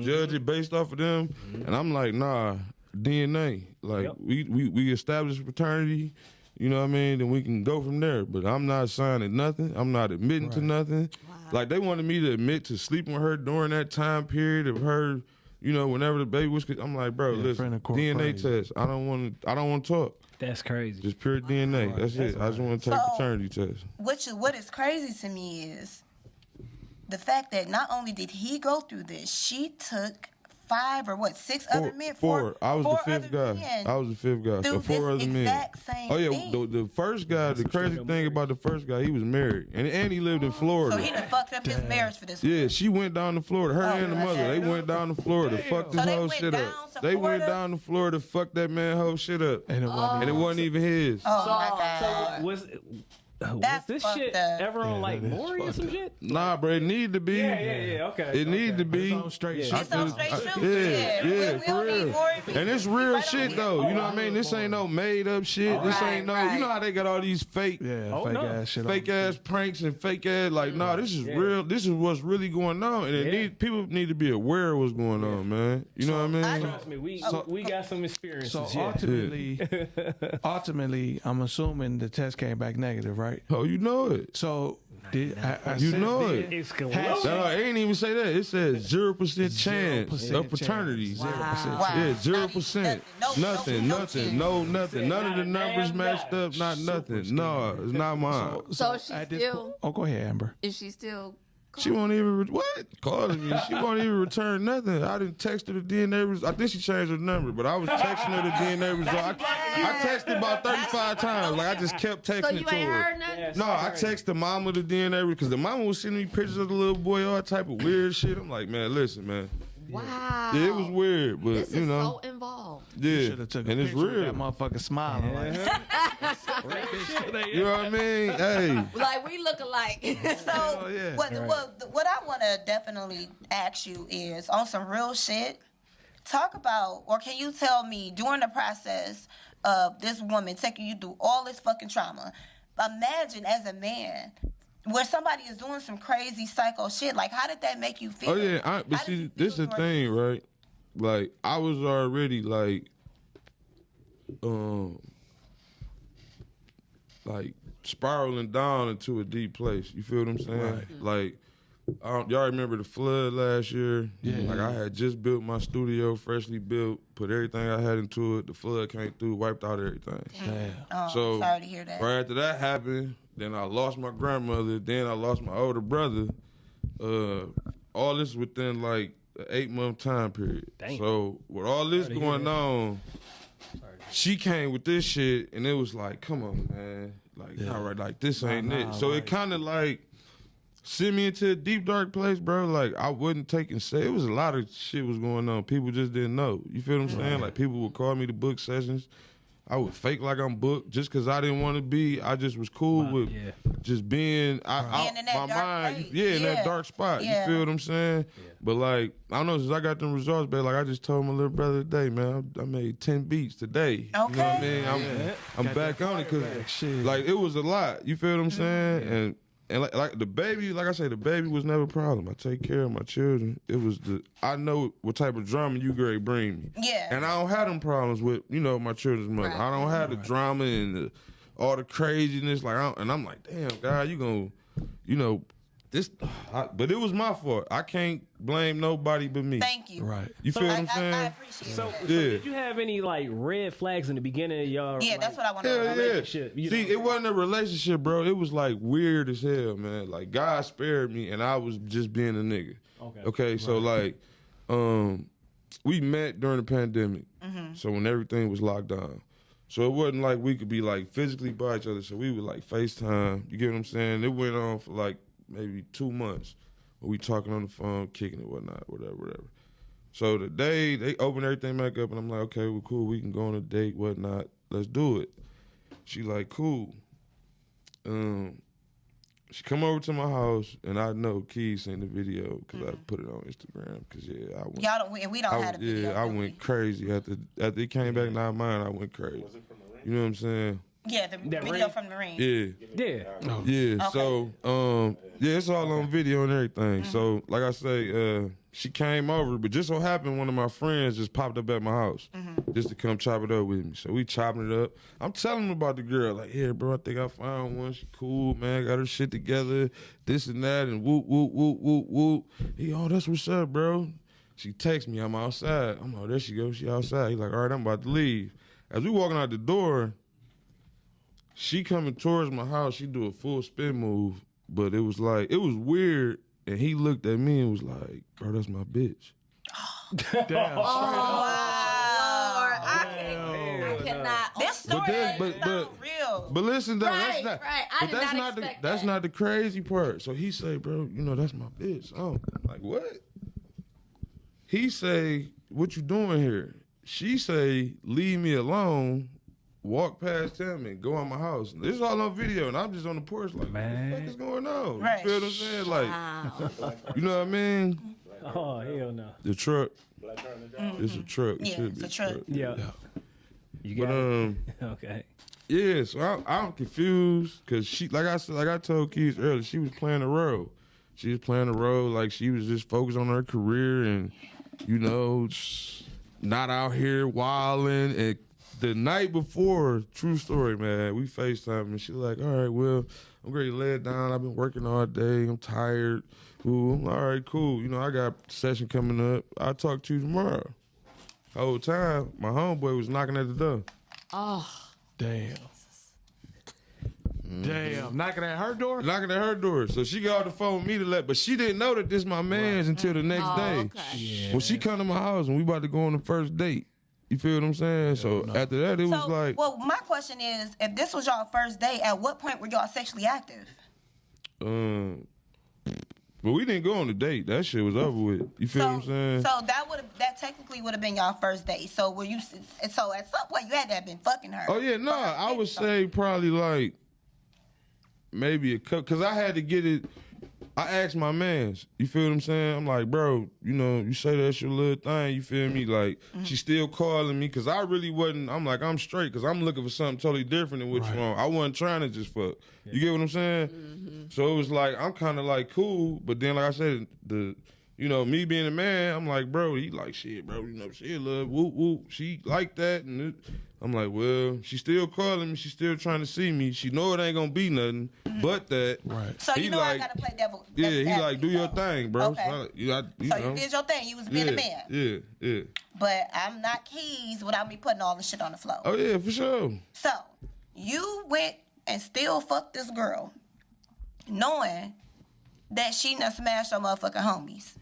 judge it based off of them. And I'm like, nah, DNA. Like Yep. we established fraternity. You know what I mean? Then we can go from there. But I'm not signing nothing. I'm not admitting to nothing. Like they wanted me to admit to sleeping with her during that time period of her, you know, whenever the baby was. I'm like, bro, friend listen, of court DNA crazy. test. I don't want to talk. That's crazy. Just pure DNA. That's it. I just want to take So- paternity test. What is crazy to me is the fact that not only did he go through this, she took 6 other men. Four. I was the four fifth other guy. men I was the fifth guy. through So four this other men. exact same Oh yeah, thing. the first guy. The crazy thing about the first guy, he was married, and he lived in Florida. So he done fucked up his marriage for this. Yeah, she went down to Florida. Her and the my mother, they God. went down to Florida, fucked So his they whole went shit down up. to They went Florida? down to Florida, fucked that man whole shit up, And it wasn't and it wasn't even his. Oh my God. So was That's this fucked shit up. ever on Yeah, like that is Maury or fucked some up. shit? Nah, bro, it need to be. Yeah. Okay. It need to be. It's on straight Yeah. shit. It's on straight shoot. Yeah, We yeah, don't for need real. more And it's real shit though. You know what I mean? This ain't no made up shit. This Right, ain't no. right. You know how they got all these fake, Yeah, Oh, fake no. ass shit. fake ass pranks and fake ass like. Nah, this is real. This is what's really going on, and people need to be aware of what's going on, man. You know what I mean? Trust me, we got some experiences. So yeah. ultimately, I'm assuming the test came back negative, right? Oh, you know it. So did I You said- know did- it. It's Has- close. No, it ain't even say that. It says 0% chance 0% of paternity. chance. 0%. Wow. Yeah, Not 0%. even Nothing. no Nothing. chance. No, nothing. None of the Not a numbers damn matched guy. up. Not nothing. No, it's not mine. So she at this still- point- oh, go ahead, Amber. Is she still? She won't even what calling me. She won't even return nothing. I didn't text her the DNA result. I think she changed her number, but I was texting her the DNA result. I texted about 35 times. Like I just kept texting So it you to ain't her. heard nothing? No, I texted the mama the DNA because the mama was sending me pictures of the little boy, all type of weird shit. I'm like, man, listen, man. Wow. Yeah, it was weird, but This you is know, so involved. yeah, Should have took a and it's picture real. of that motherfucker smiling like. You know what I mean? Hey, Like we look alike. So yeah. what I want to definitely ask you is on some real shit. Talk about, or can you tell me during the process of this woman taking you through all this fucking trauma? Imagine as a man, where somebody is doing some crazy psycho shit. Like, how did that make you feel? oh yeah, but How did see, you this is feel the during- thing, right? Like I was already like spiraling down into a deep place. You feel what I'm saying? Like, y'all remember the flood last year? Yeah. Like I had just built my studio, freshly built, put everything I had into it. The flood came through, wiped out everything. Yeah. Oh, So sorry to hear that. right after that happened, Then I lost my grandmother. Then I lost my older brother. All this within like an 8-month time period. Dang. So with all this going on, she came with this shit, and it was like, come on, man. Like, all right, like this ain't it. So it kind of like sent me into a deep dark place, bro. Like I wasn't taking it was a lot of shit was going on. People just didn't know. You feel what I'm saying? Like people would call me to book sessions. I would fake like I'm booked just because I didn't want to be. I just was cool with just being out in that my dark mind. place. In that dark spot. Yeah. You feel what I'm saying? Yeah. But like, I don't know, since I got them results, babe, like I just told my little brother today, man, I made 10 beats today. Okay. You know what I mean? I'm back on it because like it was a lot. You feel what I'm saying? And like the baby, like I say, the baby was never a problem. I take care of my children. It was I know what type of drama you great bring me. Yeah. And I don't have them problems with, my children's mother. Right. I don't have the drama and all the craziness. Like, and I'm like, damn, God, you gonna, this. But it was my fault. I can't blame nobody but me. Thank you. Right. You feel what I'm saying? I appreciate So that. did you have any like red flags in the beginning of y'all? Yeah, like, that's what I want to Hell know. yeah. relationship, you See, know? it wasn't a relationship, bro. It was like weird as hell, man. Like God spared me, and I was just being a nigga. Okay. So like, we met during the pandemic. So when everything was locked down. So it wasn't like we could be like physically by each other. So we would like FaceTime. You get what I'm saying? It went on for like maybe 2 months. We talking on the phone, kicking it, whatnot, whatever. So the day they opened everything back up, and I'm like, okay, well, cool. We can go on a date, whatnot. Let's do it. She like, cool. She come over to my house, and I know Key seen the video because I put it on Instagram. Because I went. Y'all don't, we don't have a video. I went crazy after it came back. Not mine. I went crazy. Was it from the ring? You know what I'm saying? Yeah, the video ring? from the ring. Yeah. Yeah. Okay. So it's all on video and everything. So like I say, she came over, but just so happened one of my friends just popped up at my house just to come chop it up with me. So we chopping it up. I'm telling him about the girl, like, yeah, bro, I think I found one. She cool, man, got her shit together, this and that, and whoop, whoop, whoop, whoop, whoop. He, oh, that's what's up, bro. She texts me, I'm outside. I'm like, there she goes, she outside. He's like, all right, I'm about to leave. As we walking out the door, she coming towards my house. She do a full spin move, but it was weird. And he looked at me and was like, bro, that's my bitch. Damn. Wow. I cannot. This story is but so real. But listen, though, Right, that's not. right. I But did that's not not the expect that's that. not the crazy part. So he say, bro, that's my bitch. Oh, I'm like, what? He say, what you doing here? She say, leave me alone. Walk past him and go in my house. This is all on video, and I'm just on the porch like, Man. what the fuck is going on? Right. You feel what I'm saying? Like, Wow. you know what I mean? Oh hell no. The truck. It's a truck. It Yeah, should be it's a truck. Yeah. You But got it. Okay. yeah, so I'm confused because she, like I told Keys earlier, she was playing a role. She was playing a role like she was just focused on her career and, not out here wilding. And the night before, true story, man, we FaceTime and she like, all right, well, I'm ready to lay it down. I've been working all day. I'm tired. Ooh, I'm like, all right, cool. I got a session coming up. I'll talk to you tomorrow. The whole time, my homeboy was knocking at the door. Oh, Damn. Damn. Knocking at her door? Knocking at her door. So she got off the phone with me but she didn't know that this my man's until the next day. okay. Yeah. When she come to my house and we about to go on the first date. You feel what I'm saying? So after that, it was So, like, well, my question is, if this was y'all first date, at what point were y'all sexually active? but we didn't go on the date. That shit was over with. You feel what I'm saying? So that technically would have been y'all first date. So were you? So at some point you had to have been fucking her. Oh yeah, no, I would say probably like maybe a couple, cause I had to get it. I asked my mans, you feel what I'm saying? I'm like, bro, you say that's your little thing, you feel me? Like, she's still calling me, cause I really wasn't, I'm like, I'm straight, cause I'm looking for something totally different than what you want. I wasn't trying to just fuck. You get what I'm saying? So it was like, I'm kind of like cool, but then like I said, me being a man, I'm like, bro, he like, shit, bro, she love, whoop, whoop, she like that, and I'm like, well, she still calling me, she still trying to see me, she know it ain't gonna be nothing but that. Right. So He I like- gotta play devil. Yeah, he advocate, like, do your though. thing, bro. Okay. So you did your thing. You was being a man. Yeah. But I'm not Keys without me putting all the shit on the floor. Oh, yeah, for sure. So you went and still fuck this girl, knowing that she done smashed her motherfucking homies.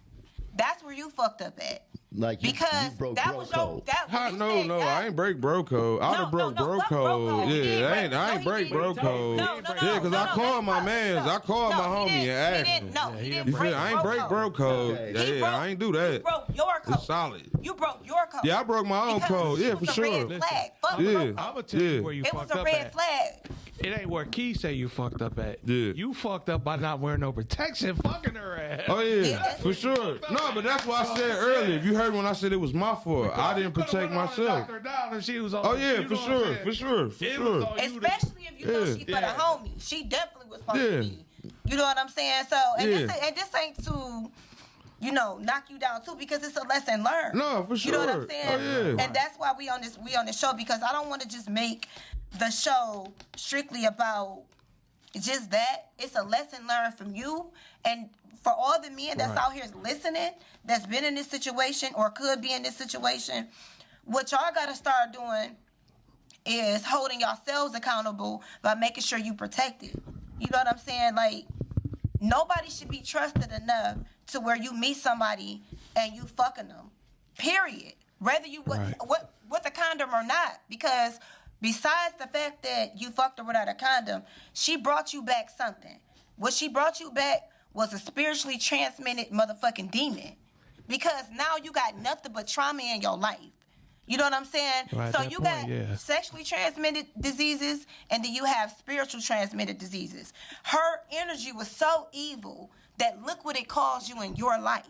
That's where you fucked up at. Like you broke that bro was your code. No, I ain't break bro code. I'd have broke bro code. Yeah, I ain't break bro code. Yeah, because I called my mans. I called my homie and asked him. He didn't You break feel? I ain't break bro code. I ain't do that. You broke your code. It's solid. You broke your code. Yeah, I broke my own code. Yeah, for sure. Red flag. Fuck Yeah. bro I'm code. gonna tell you where you It fucked was a up red at. flag. It ain't where Key say you fucked up at. Yeah. You fucked up by not wearing no protection, fucking her ass. Oh yeah, Yeah. for sure. No, but that's what I said earlier. If you heard when I said it was my fault, I didn't protect myself. She was on, Oh yeah, you for know what I'm sure, saying? for sure, for It was sure. on you to- Especially if you know she for the homie. She definitely was supposed to be. You know what I'm saying? So, and this ain't to, knock you down too, because it's a lesson learned. No, for sure. You know what I'm saying? Oh, yeah. And that's why we on this show, because I don't want to just make the show strictly about just that. It's a lesson learned from you, and for all the men that's out here listening, that's been in this situation or could be in this situation, what y'all got to start doing is holding yourselves accountable by making sure you protected. You know what I'm saying? Like, nobody should be trusted enough to where you meet somebody and you fucking them. Period. Whether you with a condom or not, because besides the fact that you fucked her without a condom, she brought you back something. What she brought you back was a spiritually transmitted motherfucking demon. Because now you got nothing but trauma in your life. You know what I'm saying? Well, so you got sexually transmitted diseases, and then you have spiritual transmitted diseases. Her energy was so evil that look what it caused you in your life.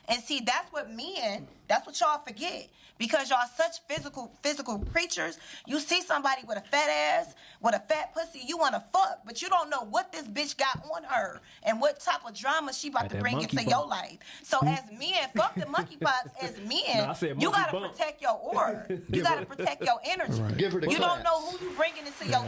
And see, that's what y'all forget. Because y'all such physical creatures. You see somebody with a fat ass, with a fat pussy, you want to fuck, but you don't know what this bitch got on her and what type of drama she about to bring into your life. So as men, fuck the monkeypox. As men, you gotta protect your aura. You gotta protect your energy. Right. Give her the You class. don't know who you bringing into your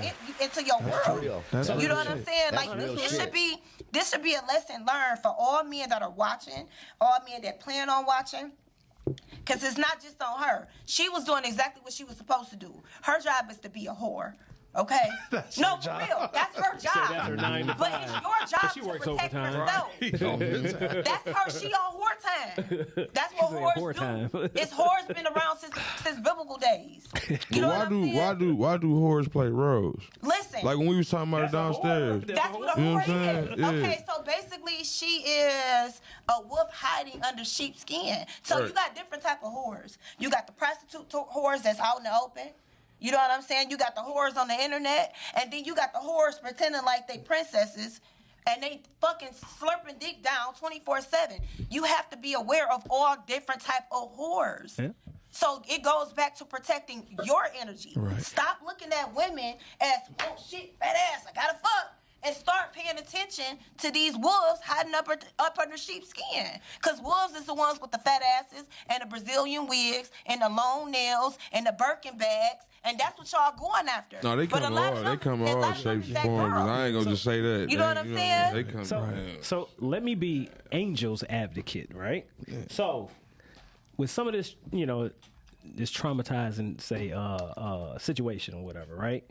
world. real. You know what I'm saying? That's Like real this shit. should be a lesson learned for all men that are watching, all men that plan on watching. Because it's not just on her. She was doing exactly what she was supposed to do. Her job is to be a whore. Okay? No, for real. That's her job. That's her 9 to 5. But it's your job She to works protect overtime. herself. That's her. She on whore time. That's what whores do. It's whores been around since biblical days. You know what I'm saying? Why do whores play roles? Listen. Like when we was talking about it downstairs. That's what a You know what I'm whore saying? is. Yeah. Okay, so basically she is a wolf hiding under sheep's skin. So you got different type of whores. You got the prostitute whores that's out in the open. You know what I'm saying? You got the whores on the internet, and then you got the whores pretending like they princesses, and they fucking slurping dick down 24/7. You have to be aware of all different type of whores. Yeah. So it goes back to protecting your energy. Right. Stop looking at women as, oh shit, fat ass, I gotta fuck. And start paying attention to these wolves hiding up under sheep's skin. Because wolves is the ones with the fat asses and the Brazilian wigs and the long nails and the Birkin bags. And that's what y'all going after. No, they come hard. They come hard shapes and forms. I ain't gonna just say that. You know what I'm saying? They come So let me be Angel's advocate, right? Yeah. So with some of this, this traumatizing, say, situation or whatever, right?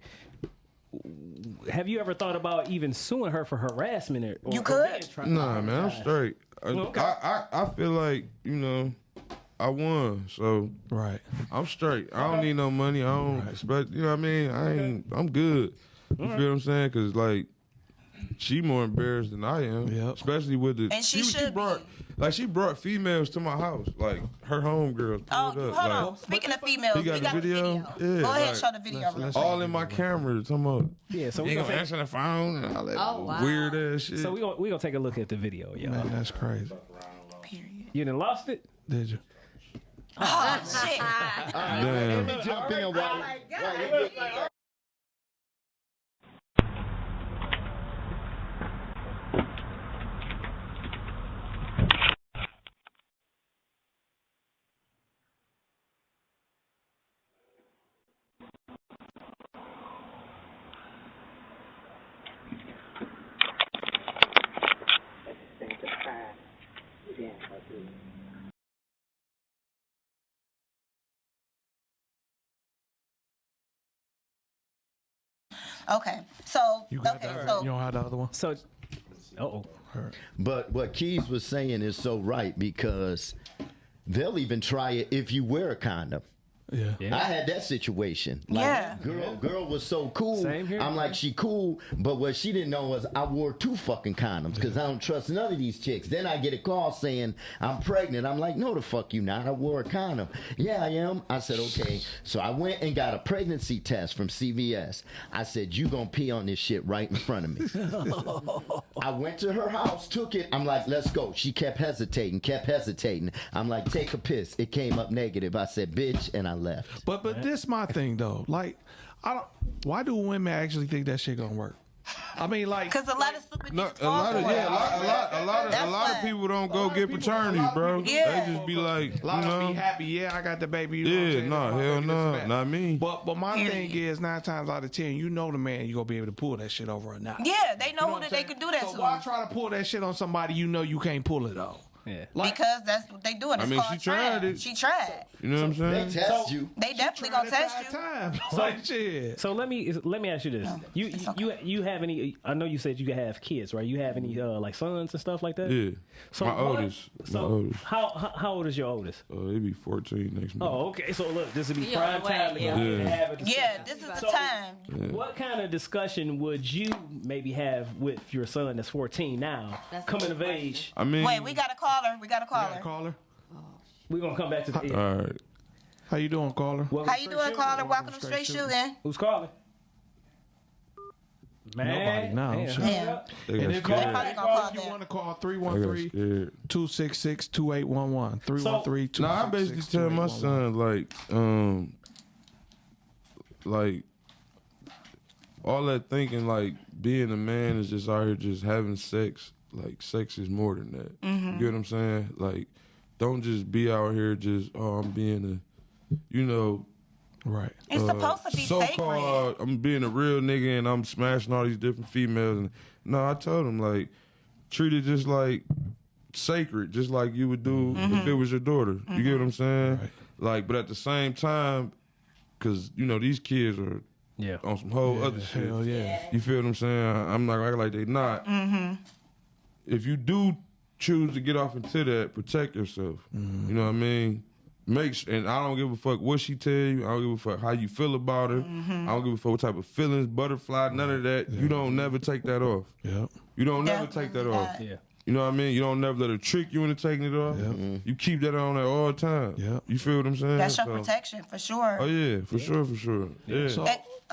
Have you ever thought about even suing her for harassment? Or you could? Nah, man, I'm straight. Okay. I feel like, I won, so I'm straight. I don't need no money. I don't, but you know what I mean. I'm good. You feel what I'm saying? Because like, she more embarrassed than I am. Yep. Especially with the. And she brought, like she brought females to my house, like her homegirls. Oh, hold on. Speaking of females, we got the video. Yeah, go ahead, show the video. All in my camera. Talking about. Yeah, so we gonna answer the phone and all that weird ass shit. So we gonna take a look at the video, y'all. Man, that's crazy. Period. You done lost it? Did you? Oh shit! Let me jump in while Okay. So You got okay. that? So You don't have the other one? So, oh, But what Keys was saying is so right because they'll even try it if you wear a condom. Yeah. I had that situation. Like, Yeah. girl was so cool. Same here. I'm like, she cool, but what she didn't know was I wore 2 fucking condoms because I don't trust none of these chicks. Then I get a call saying I'm pregnant. I'm like, no, the fuck you not. I wore a condom. Yeah, I am. I said, okay. So I went and got a pregnancy test from CVS. I said, you gonna pee on this shit right in front of me. I went to her house, took it. I'm like, let's go. She kept hesitating. I'm like, take a piss. It came up negative. I said, bitch, and I left. But this my thing though. Like, I don't. Why do women actually think that shit gonna work? I mean, like, because a lot of stupid No, niggas a lot of fall for it. a lot of That's people why. don't go get paternities, bro. Yeah. They just be like, a lot you of know, be happy. Yeah, I got the baby. You know what I'm yeah, saying? no, That's my hell baby, no, this and that. not me. But my Yeah. thing is 9 times out of 10, you know the man you gonna be able to pull that shit over or not. Yeah, they know who what that I'm they saying? can do that so to. why try to pull that shit on somebody you know you can't pull it on? yeah. Like, Because that's what they do. It's I mean, called she tried trying. it. She tried. You know what I'm They saying? test you. They definitely tried gonna it test 5 you. times. Like, shit. So let me ask you this: it's okay. you have any? I know you said you have kids, right? You have any like sons and stuff like that? Yeah. So My what- oldest. So My oldest. how old is your oldest? He be 14 next month. Oh, okay. So look, this would be He on prime the way, time to go yeah. ahead and Yeah. have a discussion. Yeah, this is the So- time. What kind of discussion would you maybe have with your son that's 14 now, That's a coming good of question. age? I mean, Wait, we got a caller. We got a You got a caller. caller? We're gonna come back to the. all right. How you doing, caller? Welcome How to you Straight doing, Shootin'. caller? Welcome to Straight Shooting. Who's calling? Man, Nobody now. damn. Shut Yeah. up. They And got if Probably scared. gonna call you them. want to call I got 313 scared. 266-2811. 313 No, I basically tell my son like all that thinking like being a man is just out here just having sex. Like sex is more than that. You get what I'm saying? Like, don't just be out here just I'm being a, you know, Right. It's supposed to be sacred. so-called I'm being a real nigga and I'm smashing all these different females. And no, I told him like treat it just like sacred, just like you would do if it was your daughter. You get what I'm saying? Right. Like, but at the same time, because you know these kids are Yeah. on some whole other shit. Hell yeah. You feel what I'm saying? I'm not gonna act like they not. If you do choose to get off into that, protect yourself. You know what I mean? And I don't give a fuck what she tell you. I don't give a fuck how you feel about her. I don't give a fuck what type of feelings, butterfly, none of that. You don't never take that off. Yep. You don't never take that off. Yeah. You know what I mean? You don't never let her trick you into taking it off. You keep that on there all the time. Yep. You feel what I'm saying? That's your So- protection for sure. Oh yeah, for sure. Yeah. So-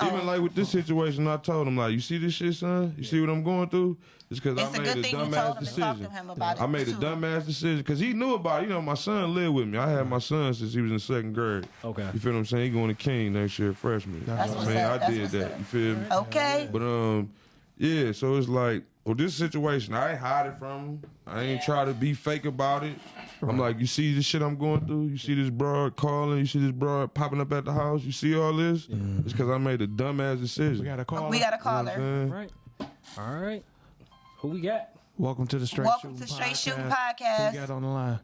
Even like with this situation, I told him like, you see this shit, son? You see what I'm going through? It's because It's I a made good a thing you told dumbass him to talk decision. to him about it. I made a too. dumbass decision because he knew about it. You know, my son lived with me. I had my son since he was in 2nd grade. Okay. You feel what I'm saying? He going to King next year, freshman. That's I what's mean, up. I That's did what's that. up. You feel me? Okay. But yeah. So it's like, well, this situation, I ain't hide it from him. I ain't try to be fake about it. I'm like, you see this shit I'm going through? You see this broad calling? You see this broad popping up at the house? You see all this? It's because I made a dumbass decision. We got a caller. We got a You know what I'm caller. saying? Right. All right. Who we got? Welcome to the Straight Welcome Shooting to Straight Shooting Who Podcast. we got on the line?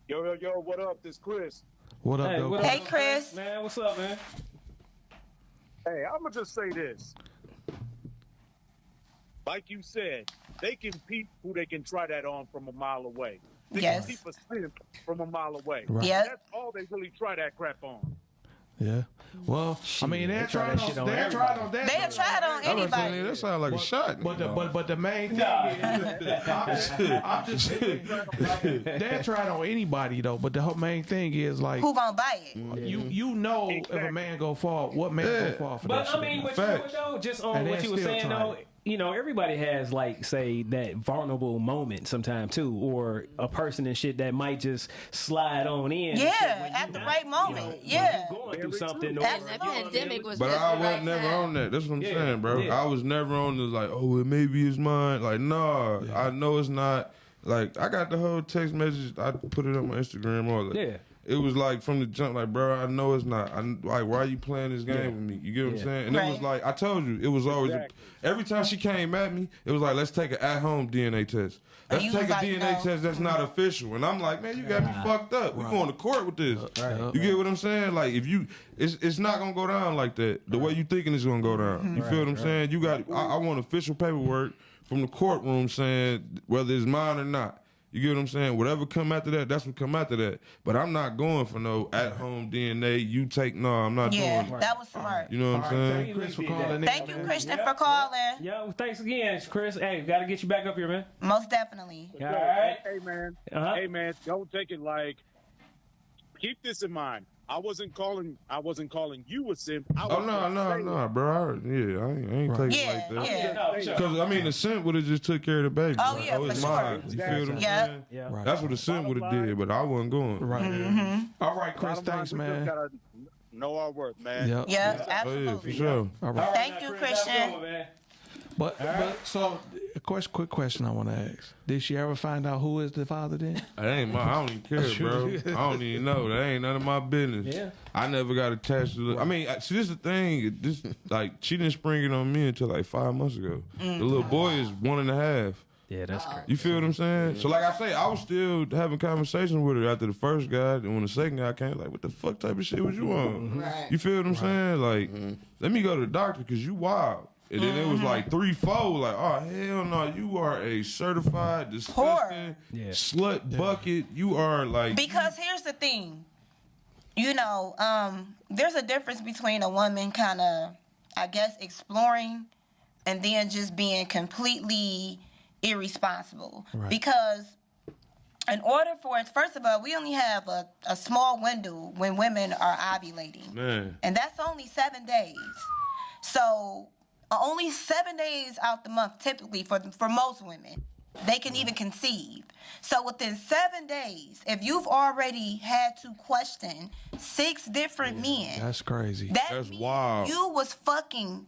Yo, what up? This Chris. What up, though? what Hey, up, Chris. Man, what's up, man? Hey, I'm gonna just say this. Like you said, they can peep who they can try that on from a mile away. They Yes. can peep a simp from a mile away. Right. Yeah. That's all they really try that crap on. Yeah. Well, I mean, they they're try trying that shit on on. They're trying on that. They'll try it on I'm not saying anybody. that sound like a shot. But the main thing is, I'm just saying, they're trying on anybody though. But the whole main thing is like Who gonna buy it? you know if a man go fall, what man go fall for that But shit. I mean, what you know, Facts. though, just on And what they're you were still saying, trying though, it. you know, everybody has like, say, that vulnerable moment sometime too, or a person and shit that might just slide on in. and shit Yeah, when at you the not, right you know, moment. when Yeah. you going through Very something. true. Or, Absolutely. That pandemic was But just I the was right never time. on that. That's what I'm Yeah, saying, bro. yeah. I was never on the like, oh, it maybe it's mine. Like, nah, I know it's not. Like, I got the whole text message. I put it on my Instagram, all that. Yeah. it was like from the jump, like, bro, I know it's not. Like, why are you playing this game with me? You get what I'm saying? And it was like, I told you, it was always, every time she came at me, it was like, let's take an at-home DNA test. Let's take a DNA test that's not official. And I'm like, man, you got me fucked up. We going to court with this. You get what I'm saying? Like, if you, it's not going to go down like that. The way you thinking it's going to go down. You feel what I'm saying? You got, I want official paperwork from the courtroom saying whether it's mine or not. You get what I'm saying? Whatever come after that, that's what come after that. But I'm not going for no at-home DNA. You take, no, I'm not doing it. Yeah, that was smart. You know what I'm saying? Thank you, Chris, for calling. Thank you, Christian, for calling. Yo, thanks again, Chris. Hey, gotta get you back up here, man. Most definitely. All right. Hey, man. Uh-huh. Hey, man. Don't take it like. Keep this in mind. I wasn't calling you a simp. Oh, no, bro. I ain't taking it like that. Yeah. Because, I mean, the simp would have just took care of the baby. Oh, Like, yeah, it's for mine. sure. You feel what I'm Yeah. saying? Yeah. Right. That's what the simp would have did, but I wasn't going. Right. All right, Chris. Bottom line, Thanks, we just man. gotta know our worth, man. Yep. Yeah, Oh, yeah, absolutely. for sure. All right. Thank you, Christian. But so, quick question I want to ask: did she ever find out who is the father? Then That ain't I don't even care, bro. I don't even know. That ain't none of my business. Yeah. I never got attached to I mean, see, this is the thing. This, like, she didn't spring it on me until like 5 months ago. The little boy is 1.5. Yeah, that's crazy. You feel what I'm saying? So, like I say, I was still having conversations with her after the first guy, and when the second guy came, like, what the fuck type of shit was you on? Right. You feel what I'm saying? Like, let me go to the doctor because you wild. And then it was like 3-4, like, oh, hell no, you are a certified, disgusting, slut bucket. You are like... Because here's the thing. You know, there's a difference between a woman kind of, I guess, exploring and then just being completely irresponsible. Right. Because in order for it, first of all, we only have a small window when women are ovulating. Man. And that's only 7 days. So only 7 days out the month, typically, for most women, they can even conceive. So within 7 days, if you've already had to question 6 different men, that's crazy. That's means wild. you was fucking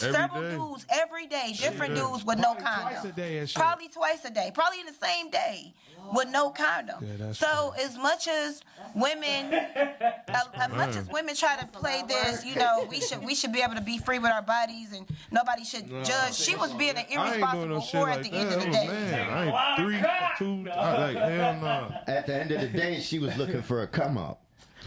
Every several day? dudes every day, different dudes with no condom. Twice a day and shit. Probably twice a day, probably in the same day with no condom. Yeah, that's so as much as women, as much as women try to play this, you know, we should be able to be free with our bodies and nobody should judge. She was being an I ain't doing irresponsible no shit whore at like the end that. of the That was day. man. I ain't 3, 2, like, hell no. At the end of the day, she was looking for a come up.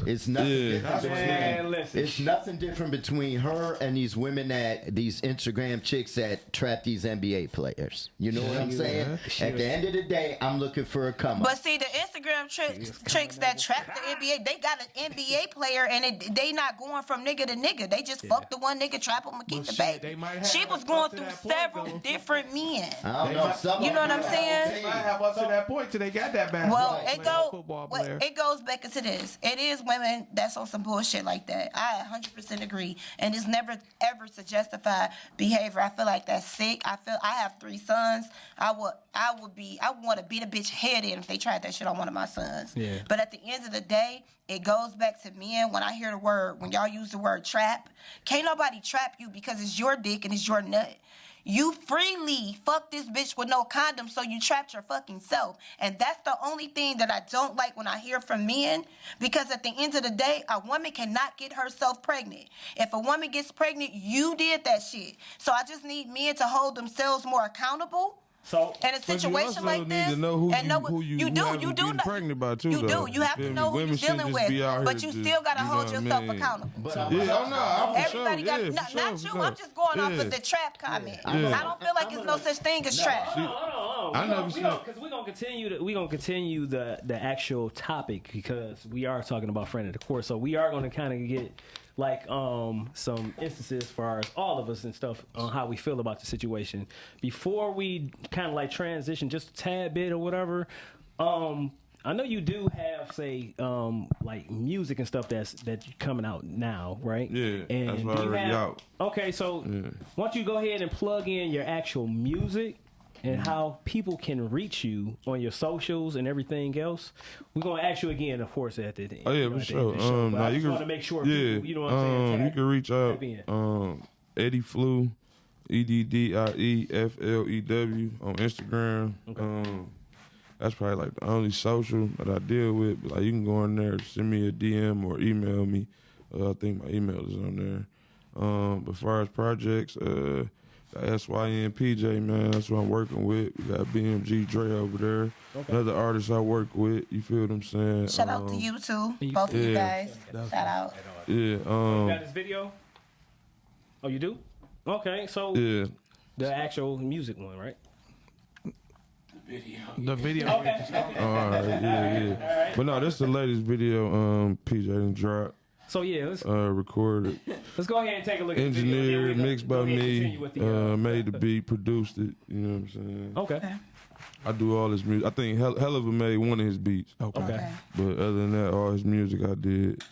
It's nothing different Man, between, listen. it's nothing different between her and these women these Instagram chicks that trap these NBA players. You know what I'm saying? At the end of the day, I'm looking for a come up. But see, the Instagram tricks that trap the NBA, they got an NBA player and they not going from nigga to nigga. They just fuck the one nigga, trap him, and keep the shit, baby. they might have She was up going to through that point, several though. different men. I don't know. Some You know what I'm of them saying? They might have up to that point till they got that basketball Well, football player. it goes back into this. It is women that's on some bullshit like that. I 100% agree, and it's never ever to justify behavior. I feel like that's sick. I have 3 sons. I want to beat a bitch head in if they tried that shit on one of my sons. Yeah. But at the end of the day, it goes back to men. When I hear when y'all use the word trap, can't nobody trap you because it's your dick and it's your nut. You freely fuck this bitch with no condom, so you trapped your fucking self. And that's the only thing that I don't like when I hear from men, because at the end of the day, a woman cannot get herself pregnant. If a woman gets pregnant, you did that shit. So I just need men to hold themselves more accountable. So In a situation like need this, to know who and you do getting pregnant by too. You though. do. You have to feel know me? who you're Women shouldn't dealing just with, be out but here you just, still gotta you know hold what I yourself mean? accountable. Everybody got not you. I'm just going off of the trap comment. I don't feel like it's no such thing as trap. I never seen it. Because we're gonna continue the actual topic, because we are talking about friend of the court. So we are gonna kind of get like some instances for all of us and stuff on how we feel about the situation before we kind of like transition just a tad bit or whatever. I know you do have, say, like music and stuff that's coming out now, right? Yeah, and that's do already you have, out. Okay, so why don't you go ahead and plug in your actual music and how people can reach you on your socials and everything else. We're gonna ask you again, of course, at the end. Oh yeah, for sure. But I just want to make sure people, you know what I'm saying. You can reach out. Eddie Flew, EDDIEFLEW on Instagram. Okay. That's probably like the only social that I deal with. But like you can go in there, send me a DM or email me. I think my email is on there. But as far as projects, got SYN PJ, man, that's what I'm working with. We got BMG Dre over there. Okay. Another artist I work with. You feel what I'm saying? Shout out to you too, both of you guys. Shout out. Yeah. You got this video? Oh, you do? Okay, so the actual music one, right? The video. Okay. All right, yeah. All right. But no, this is the latest video. PJ didn't drop. So yeah, recorded. Let's go ahead and take a look at the video. Engineered, mixed by me. The, made the beat, produced it. You know what I'm saying? Okay. I do all his music. I think Hell of a made one of his beats. Okay. But other than that, all his music I did.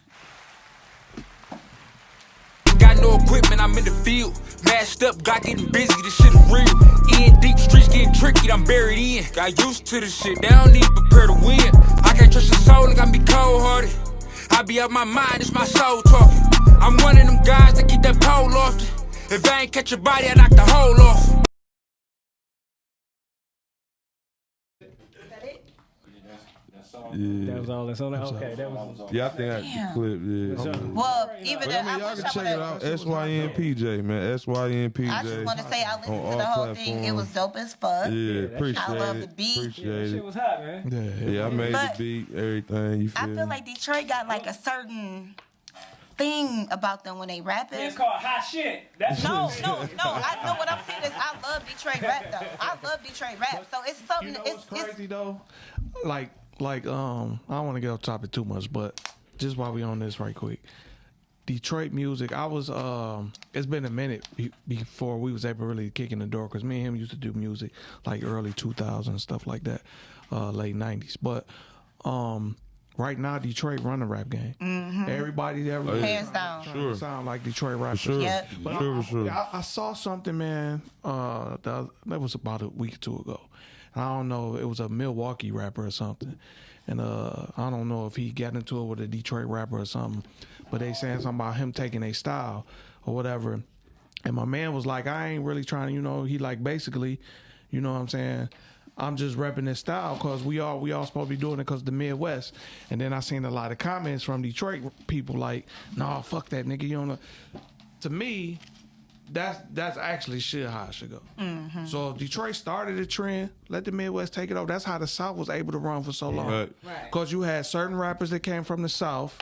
Got no equipment, I'm in the field. Mashed up, got getting busy, this shit is real. In deep streets getting tricky, I'm buried in. Got used to this shit, they don't need to prepare to win. I can't trust your soul, it got me cold hearted. I be out my mind, it's my soul talking. I'm one of them guys that keep that pole off. If I ain't catch your body, I knock the hole off. Yeah. That was all that's on there? Okay, that was... Yeah, I think I the clip, yeah. Well, even But if I mean, y'all can check it out. SYNPJ, man. SYNPJ. I just want to say I listened to the whole thing. It was dope as fuck. Yeah, appreciate it. I love the beat. Appreciate That it. shit was hot, man. Yeah, I made But the beat, everything. You feel I feel like Detroit got like a certain thing about them when they rapping. It's called hot shit. That's No. I know what I'm saying is I love Detroit rap though. I love Detroit rap. So it's something. You know it's what's crazy though? Like I don't want to get off topic too much, but just while we on this right quick, Detroit music. I was it's been a minute before we was able to really kick in the door because me and him used to do music like early 2000s stuff like that, late 90s. But right now Detroit run the rap game. Mm-hmm. Everybody there hands down. Sure. Sound like Detroit rappers. Sure. Yep. But Sure. I saw something, man. That was about a week or two ago. I don't know. It was a Milwaukee rapper or something, and I don't know if he got into it with a Detroit rapper or something. But they saying something about him taking a style or whatever. And my man was like, I ain't really trying to, he like basically, you know what I'm saying? I'm just repping this style because we all supposed to be doing it because the Midwest. And then I seen a lot of comments from Detroit people like, nah, fuck that nigga. You know, to me, that's actually shit how it should go. Mm-hmm. So if Detroit started a trend, let the Midwest take it over. That's how the South was able to run for so long. Right. Because you had certain rappers that came from the South,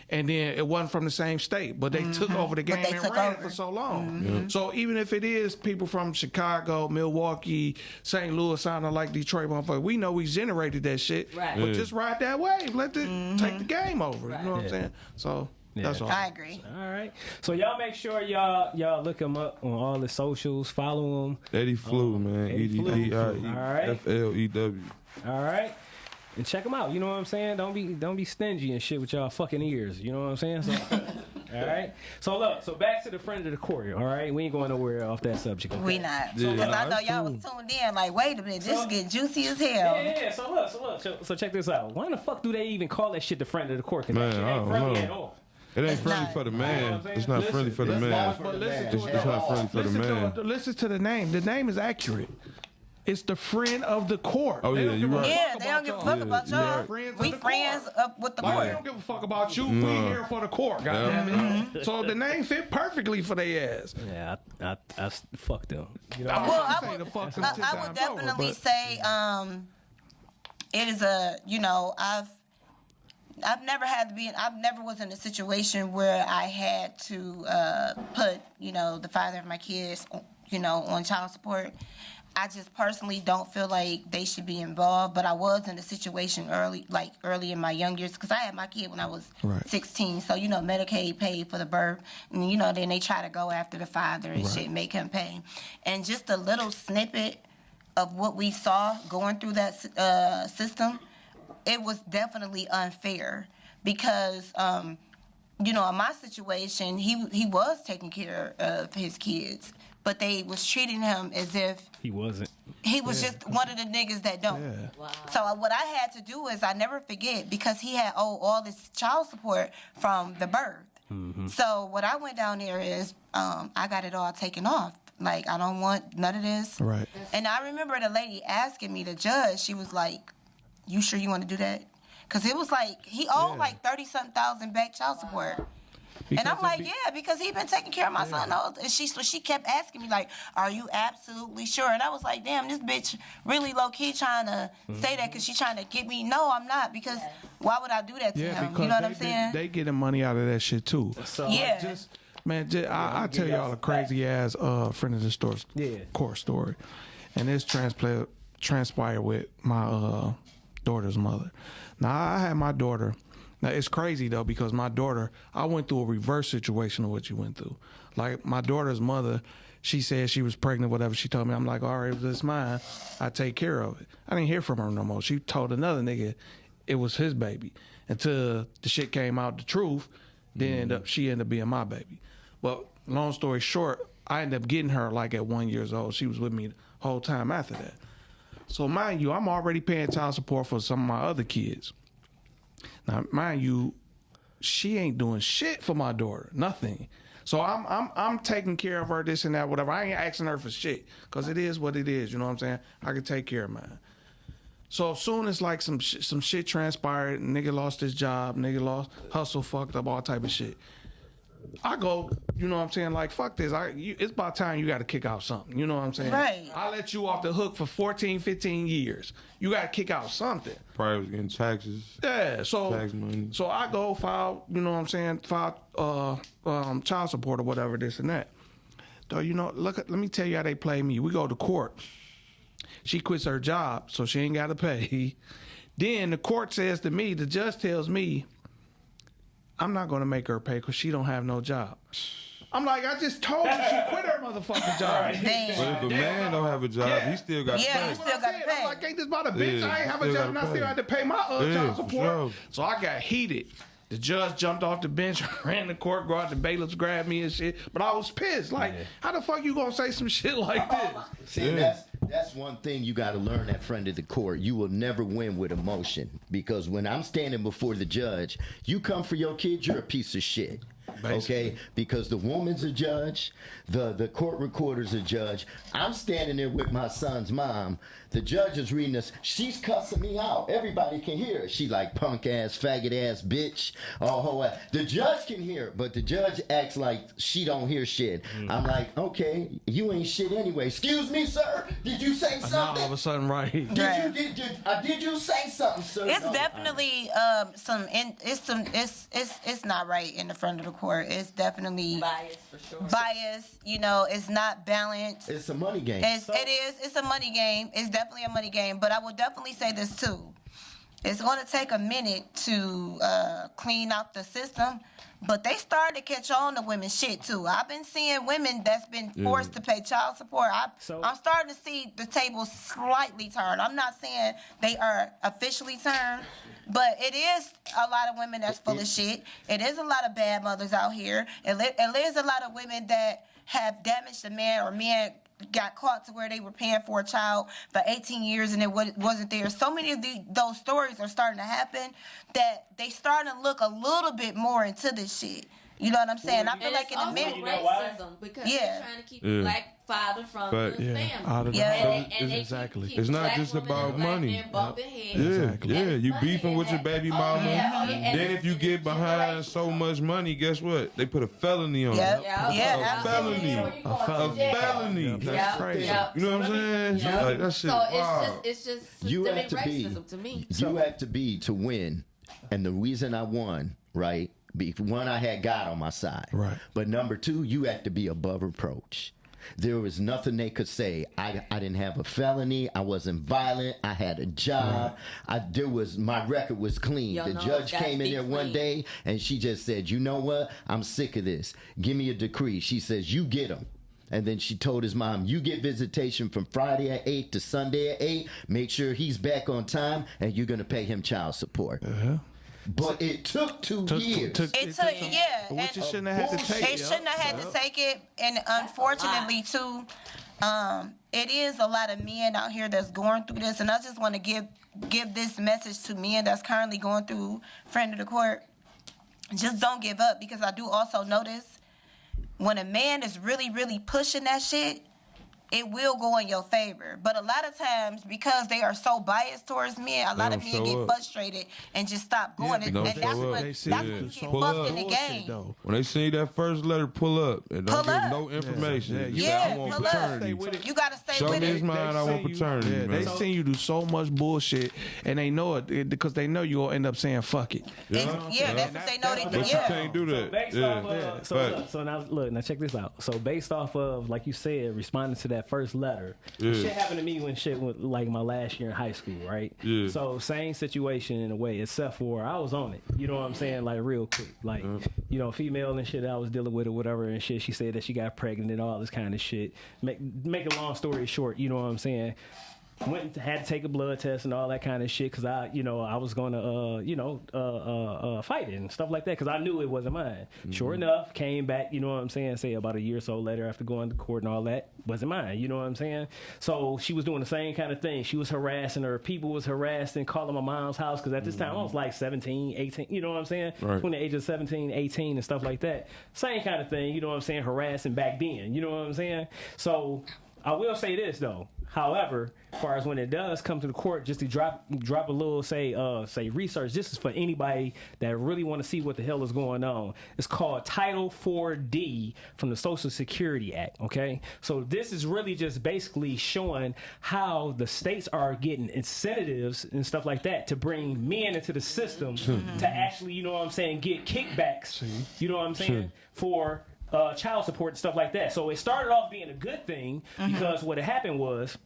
and then it wasn't from the same state, but they took over the game and ran it for so long. Mm-hmm. So even if it is people from Chicago, Milwaukee, St. Louis sounding like Detroit motherfucker, we know we generated that shit. Right. But just ride that wave. Let it take the game over. You know what I'm saying? So that's all. I agree. All right. So y'all make sure y'all look him up on all the socials. Follow him. Eddie Flew, man. EDDIEFLEW. All right. And check them out. You know what I'm saying? Don't be stingy and shit with y'all fucking ears. You know what I'm saying? So, all right. So look. So back to the friend of the court. All right. We ain't going nowhere off that subject. Okay? We not. Yeah. Because I know y'all was tuned in. Like, wait a minute, this is getting juicy as hell. Yeah. So look. So check this out. Why the fuck do they even call that shit the friend of the court? Because that shit Man, I ain't don't friendly know. at all. It ain't It's friendly not. for the You know man. what I'm saying? It's not friendly for the man. But listen It's to it. It's not friendly for the man. Listen to the name. The name is accurate. It's the friend of the court. Oh, They yeah, don't you give a right. Yeah, fuck they don't give a fuck about Yeah, y'all. yeah. Friends of We the friends court. up with the Like, court. they don't give a fuck about you. No. We here for the court, goddamn it. So the name fit perfectly for their ass. Yeah. I fuck them. You know. Well, I say the fuck them 10 would times definitely over, but- say it is a, I've never was in a situation where I had to put, the father of my kids, on child support. I just personally don't feel like they should be involved, but I was in a situation early in my young years because I had my kid when I was 16. So, Medicaid paid for the birth, and, then they try to go after the father and shit, make him pay. And just a little snippet of what we saw going through that system, it was definitely unfair because, in my situation, he was taking care of his kids, but they was treating him as if He wasn't. he was just one of the niggas that don't. Yeah. Wow. So what I had to do is I never forget because he had owed all this child support from the birth. Mm-hmm. So what I went down there is I got it all taken off. Like, I don't want none of this. Right. And I remember the lady asking me, the judge, she was like, you sure you want to do that? Because it was like, he owed like 30-something thousand back child support. And I'm like, yeah, because he been taking care of my son. And she kept asking me, like, are you absolutely sure? And I was like, damn, this bitch really low-key trying to say that because she trying to get me. No, I'm not, because why would I do that to him? Because You know what I'm saying? They getting money out of that shit, too. So, Yeah. I tell y'all a crazy-ass friend of the store court story. And this transpired with my daughter's mother. Now, I had my daughter. Now, it's crazy, though, because my daughter, I went through a reverse situation of what you went through. Like, my daughter's mother, she said she was pregnant, whatever. She told me, I'm like, all right, if it's mine, I take care of it. I didn't hear from her no more. She told another nigga it was his baby. Until the shit came out, the truth, then she ended up being my baby. Well, long story short, I ended up getting her, like, at 1 year old. She was with me the whole time after that. So, mind you, I'm already paying child support for some of my other kids. Now, mind you, she ain't doing shit for my daughter, nothing. So I'm taking care of her, this and that, whatever. I ain't asking her for shit, because it is what it is. You know what I'm saying? I can take care of mine. So as soon as like some shit transpired, nigga lost his job, nigga lost hustle, fucked up, all type of shit. I go, you know what I'm saying? Like, fuck this. It's about time you got to kick out something. You know what I'm saying? Right. I let you off the hook for 14, 15 years. You got to kick out something. Probably was getting taxes. Yeah. So, tax money. So I go file, you know what I'm saying? File child support or whatever, this and that. So, you know, let me tell you how they play me. We go to court. She quits her job, so she ain't got to pay. Then the court says to me, the judge tells me, I'm not going to make her pay because she don't have no job. I'm like, I just told her she quit her motherfucking job. But if a man don't have a job, he still got to pay. you still got to pay. I'm like, ain't this about a bitch? Yeah, I ain't have a still job and I gotta still pay. had to pay my child support. Sure. So I got heated. The judge jumped off the bench, ran the court, go out, the bailiffs grabbed me and shit. But I was pissed. Like, how the fuck you gonna say some shit like this? See, that's one thing you got to learn at front of the court. You will never win with emotion, because when I'm standing before the judge, you come for your kid, you're a piece of shit. Basically. Okay, because the woman's a judge, the court recorder's a judge. I'm standing there with my son's mom. The judge is reading this. She's cussing me out. Everybody can hear it. She like punk ass, faggot ass, bitch. The judge can hear it, but the judge acts like she don't hear shit. I'm like, okay, you ain't shit anyway. Excuse me, sir. Did you say something? Now all of a sudden, right? Did you say something, sir? It's No, definitely it's not right in the front of the court. It's definitely Bias for sure. bias. You know, it's not balanced. It's a money game. It is. It's a money game. It's definitely a money game. But I will definitely say this too. It's going to take a minute to clean out the system. But they started to catch on to women's shit too. I've been seeing women that's been forced to pay child support. I'm starting to see the table slightly turn. I'm not saying they are officially turned, but it is a lot of women that's full of shit. It is a lot of bad mothers out here. It is a lot of women that have damaged a man, or men got caught to where they were paying for a child for 18 years and it wasn't there. So many of those stories are starting to happen that they starting to look a little bit more into this shit. You know what I'm saying? I feel like in a minute. You know racism, because they're trying to keep the black father from the family. Out of the And they exactly. keep It's not black just women about and black money. men bumping heads. Exactly. Yeah, you funny beefing with your that- baby Oh, mama. yeah. And Then if you get behind so much money, guess what? They put a felony on Yep. it. Yeah, A felony. A felony. That's crazy. You know what I'm saying? Yeah. Like, that shit. So Wow. it's just You systemic have to be. racism to me. You have to be to win. And the reason I won, right? One, I had God on my side. Right. But number two, you have to be above reproach. There was nothing they could say. I didn't have a felony. I wasn't violent. I had a job. My record was clean. Yo, The no, judge gotta came in be there one clean. day and she just said, you know what? I'm sick of this. Give me a decree. She says, you get him. And then she told his mom, you get visitation from Friday at 8 to Sunday at 8. Make sure he's back on time and you're going to pay him child support. But it took 2 years. It took, yeah. Which and it shouldn't have had to take. they shouldn't have had to take it. And unfortunately, too, it is a lot of men out here that's going through this. And I just want to give this message to men that's currently going through friend of the court. Just don't give up, because I do also notice when a man is really, really pushing that shit, it will go in your favor. But a lot of times, because they are so biased towards men, a lot of men get frustrated and just stop going. And that's when you get fucked in the game. When they see that first letter, pull up and don't give no information. I want paternity. You gotta stay Show with me it. his mind. I want paternity. They seen you do so much bullshit, and they know it because they know you will end up saying fuck it. That's what they know they do. But you can't do that. So now look, now check this out. So based off of, like you said, responding to that first letter, shit happened to me when shit went like my last year in high school, right? Yeah. So same situation in a way, except for I was on it. You know what I'm saying? Like real quick, like you know, female and shit that I was dealing with or whatever and shit. She said that she got pregnant and all this kind of shit. Make a long story short, you know what I'm saying? Went had to take a blood test and all that kind of shit because I was gonna fight it and stuff like that because I knew it wasn't mine. Sure enough, came back, you know what I'm saying, say about a year or so later after going to court and all that, wasn't mine, you know what I'm saying? So she was doing the same kind of thing. She was harassing her, people was harassing, calling my mom's house because at this time I was like 17, 18, you know what I'm saying? Right. Between the age of 17, 18 and stuff like that. Same kind of thing, you know what I'm saying, harassing back then, you know what I'm saying? So I will say this though. However, as far as when it does come to the court, just to drop a little say research. This is for anybody that really want to see what the hell is going on. It's called Title 4D from the Social Security Act. Okay, so this is really just basically showing how the states are getting incentives and stuff like that to bring men into the system to actually, you know what I'm saying, get kickbacks. You know what I'm saying for child support and stuff like that. So it started off being a good thing because what had happened was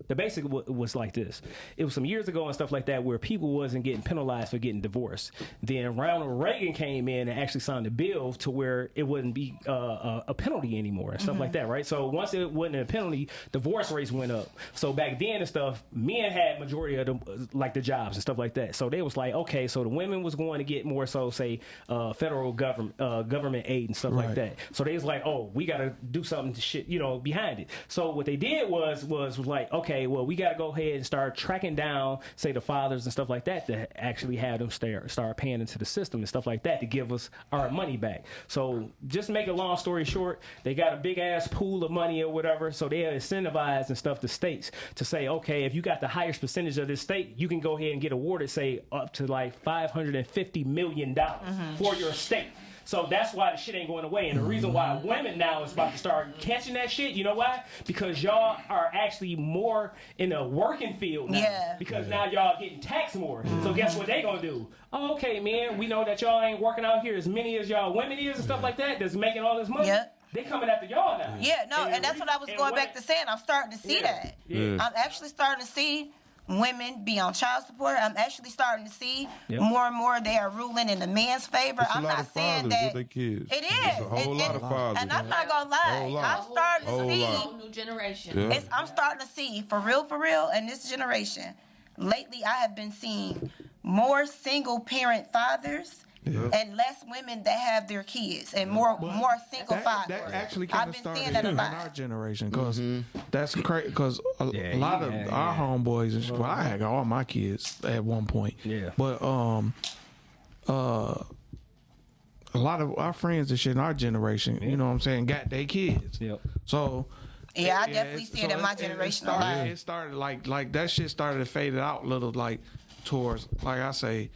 the basic was like this. It was some years ago and stuff like that where people wasn't getting penalized for getting divorced. Then Ronald Reagan came in and actually signed a bill to where it wouldn't be a penalty anymore and stuff like that, right? So once it wasn't a penalty, divorce rates went up. So back then and stuff, men had majority of the jobs and stuff like that. So they was like, okay, so the women was going to get more so say federal government aid and stuff like that. So they was like, oh, we got to do something to shit, you know, behind it. So what they did was like, okay, well, we got to go ahead and start tracking down, say, the fathers and stuff like that to actually have them start paying into the system and stuff like that to give us our money back. So just to make a long story short, they got a big-ass pool of money or whatever, so they incentivize and stuff the states to say, okay, if you got the highest percentage of this state, you can go ahead and get awarded, say, up to like $550 million for your state. So that's why the shit ain't going away. And the reason why women now is about to start catching that shit, you know why? Because y'all are actually more in the working field now. Yeah. Because now y'all getting taxed more. So guess what they gonna do? Oh, okay, man, we know that y'all ain't working out here as many as y'all women is and stuff like that that's making all this money. Yep. They coming after y'all now. Yeah, no, and that's what I was going back to saying. I'm starting to see that. Yeah. I'm actually starting to see women be on child support. I'm actually starting to see more and more they are ruling in the man's favor. I'm not saying that it is. It's a whole lot of fathers. And I'm not gonna lie. I'm starting to see a whole new generation. Yeah. I'm starting to see for real in this generation. Lately, I have been seeing more single parent fathers. And less women that have their kids, and more single fathers. That actually kind of started in our generation, because that's crazy. Because a lot of our homeboys, and well, I had all my kids at one point. Yeah, but a lot of our friends and shit in our generation, you know what I'm saying, got their kids. Yep. So. Yeah, I definitely see it in my generation a lot. It started like that shit started to fade out a little, like towards, like I say,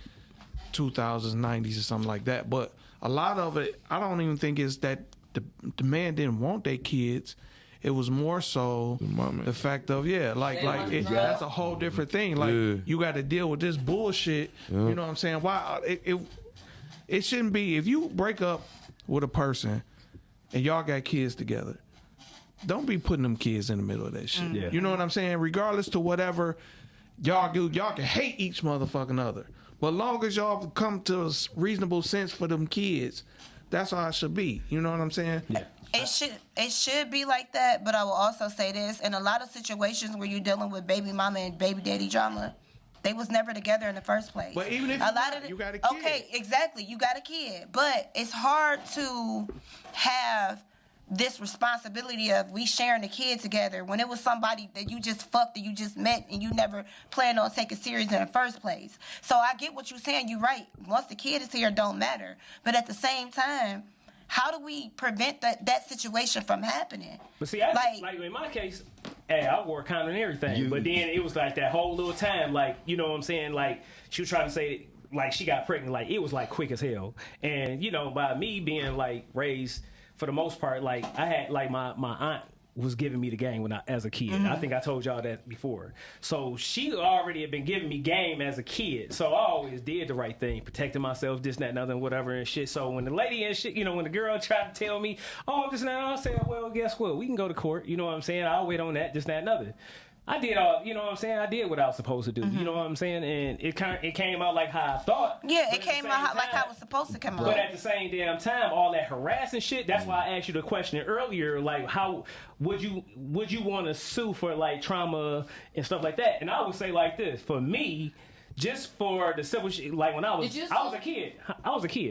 2000s, 90s or something like that. But a lot of it, I don't even think is that the man didn't want their kids. It was more so the fact of that's a whole different thing. Like you got to deal with this bullshit. You know what I'm saying? Why it shouldn't be. If you break up with a person and y'all got kids together, don't be putting them kids in the middle of that shit. Yeah. You know what I'm saying? Regardless to whatever y'all do, y'all can hate each motherfucking other. But long as y'all come to a reasonable sense for them kids, that's how it should be. You know what I'm saying? Yeah. It should be like that, but I will also say this. In a lot of situations where you're dealing with baby mama and baby daddy drama, they was never together in the first place. But even if you got a kid. Okay, exactly. You got a kid. But it's hard to have this responsibility of we sharing the kid together when it was somebody that you just fucked, that you just met, and you never planned on taking serious in the first place. So I get what you're saying. You're right. Once the kid is here, it don't matter. But at the same time, How do we prevent that situation from happening? But see, like in my case, hey, I wore a condom and everything. But then it was like that whole little time, like, you know what I'm saying? Like, she was trying to say, like, she got pregnant. Like, it was, like, quick as hell. And, you know, by me being, like, raised, for the most part, like, I had, like, my aunt was giving me the game as a kid. I think I told y'all that before. So she already had been giving me game as a kid. So I always did the right thing, protecting myself, this, that, and other, and whatever and shit. So when the lady and shit, you know, when the girl tried to tell me, oh, this and that, I said, well, guess what? We can go to court. You know what I'm saying? I'll wait on that, this, that, and other. I did all, you know what I'm saying? I did what I was supposed to do. You know what I'm saying? And it came out like how I thought. Yeah, it came out like how it was supposed to come out. But at the same damn time, all that harassing shit, that's why I asked you the question earlier, like, how would you want to sue for, like, trauma and stuff like that? And I would say like this, for me, just for the civil shit, like when I was a kid.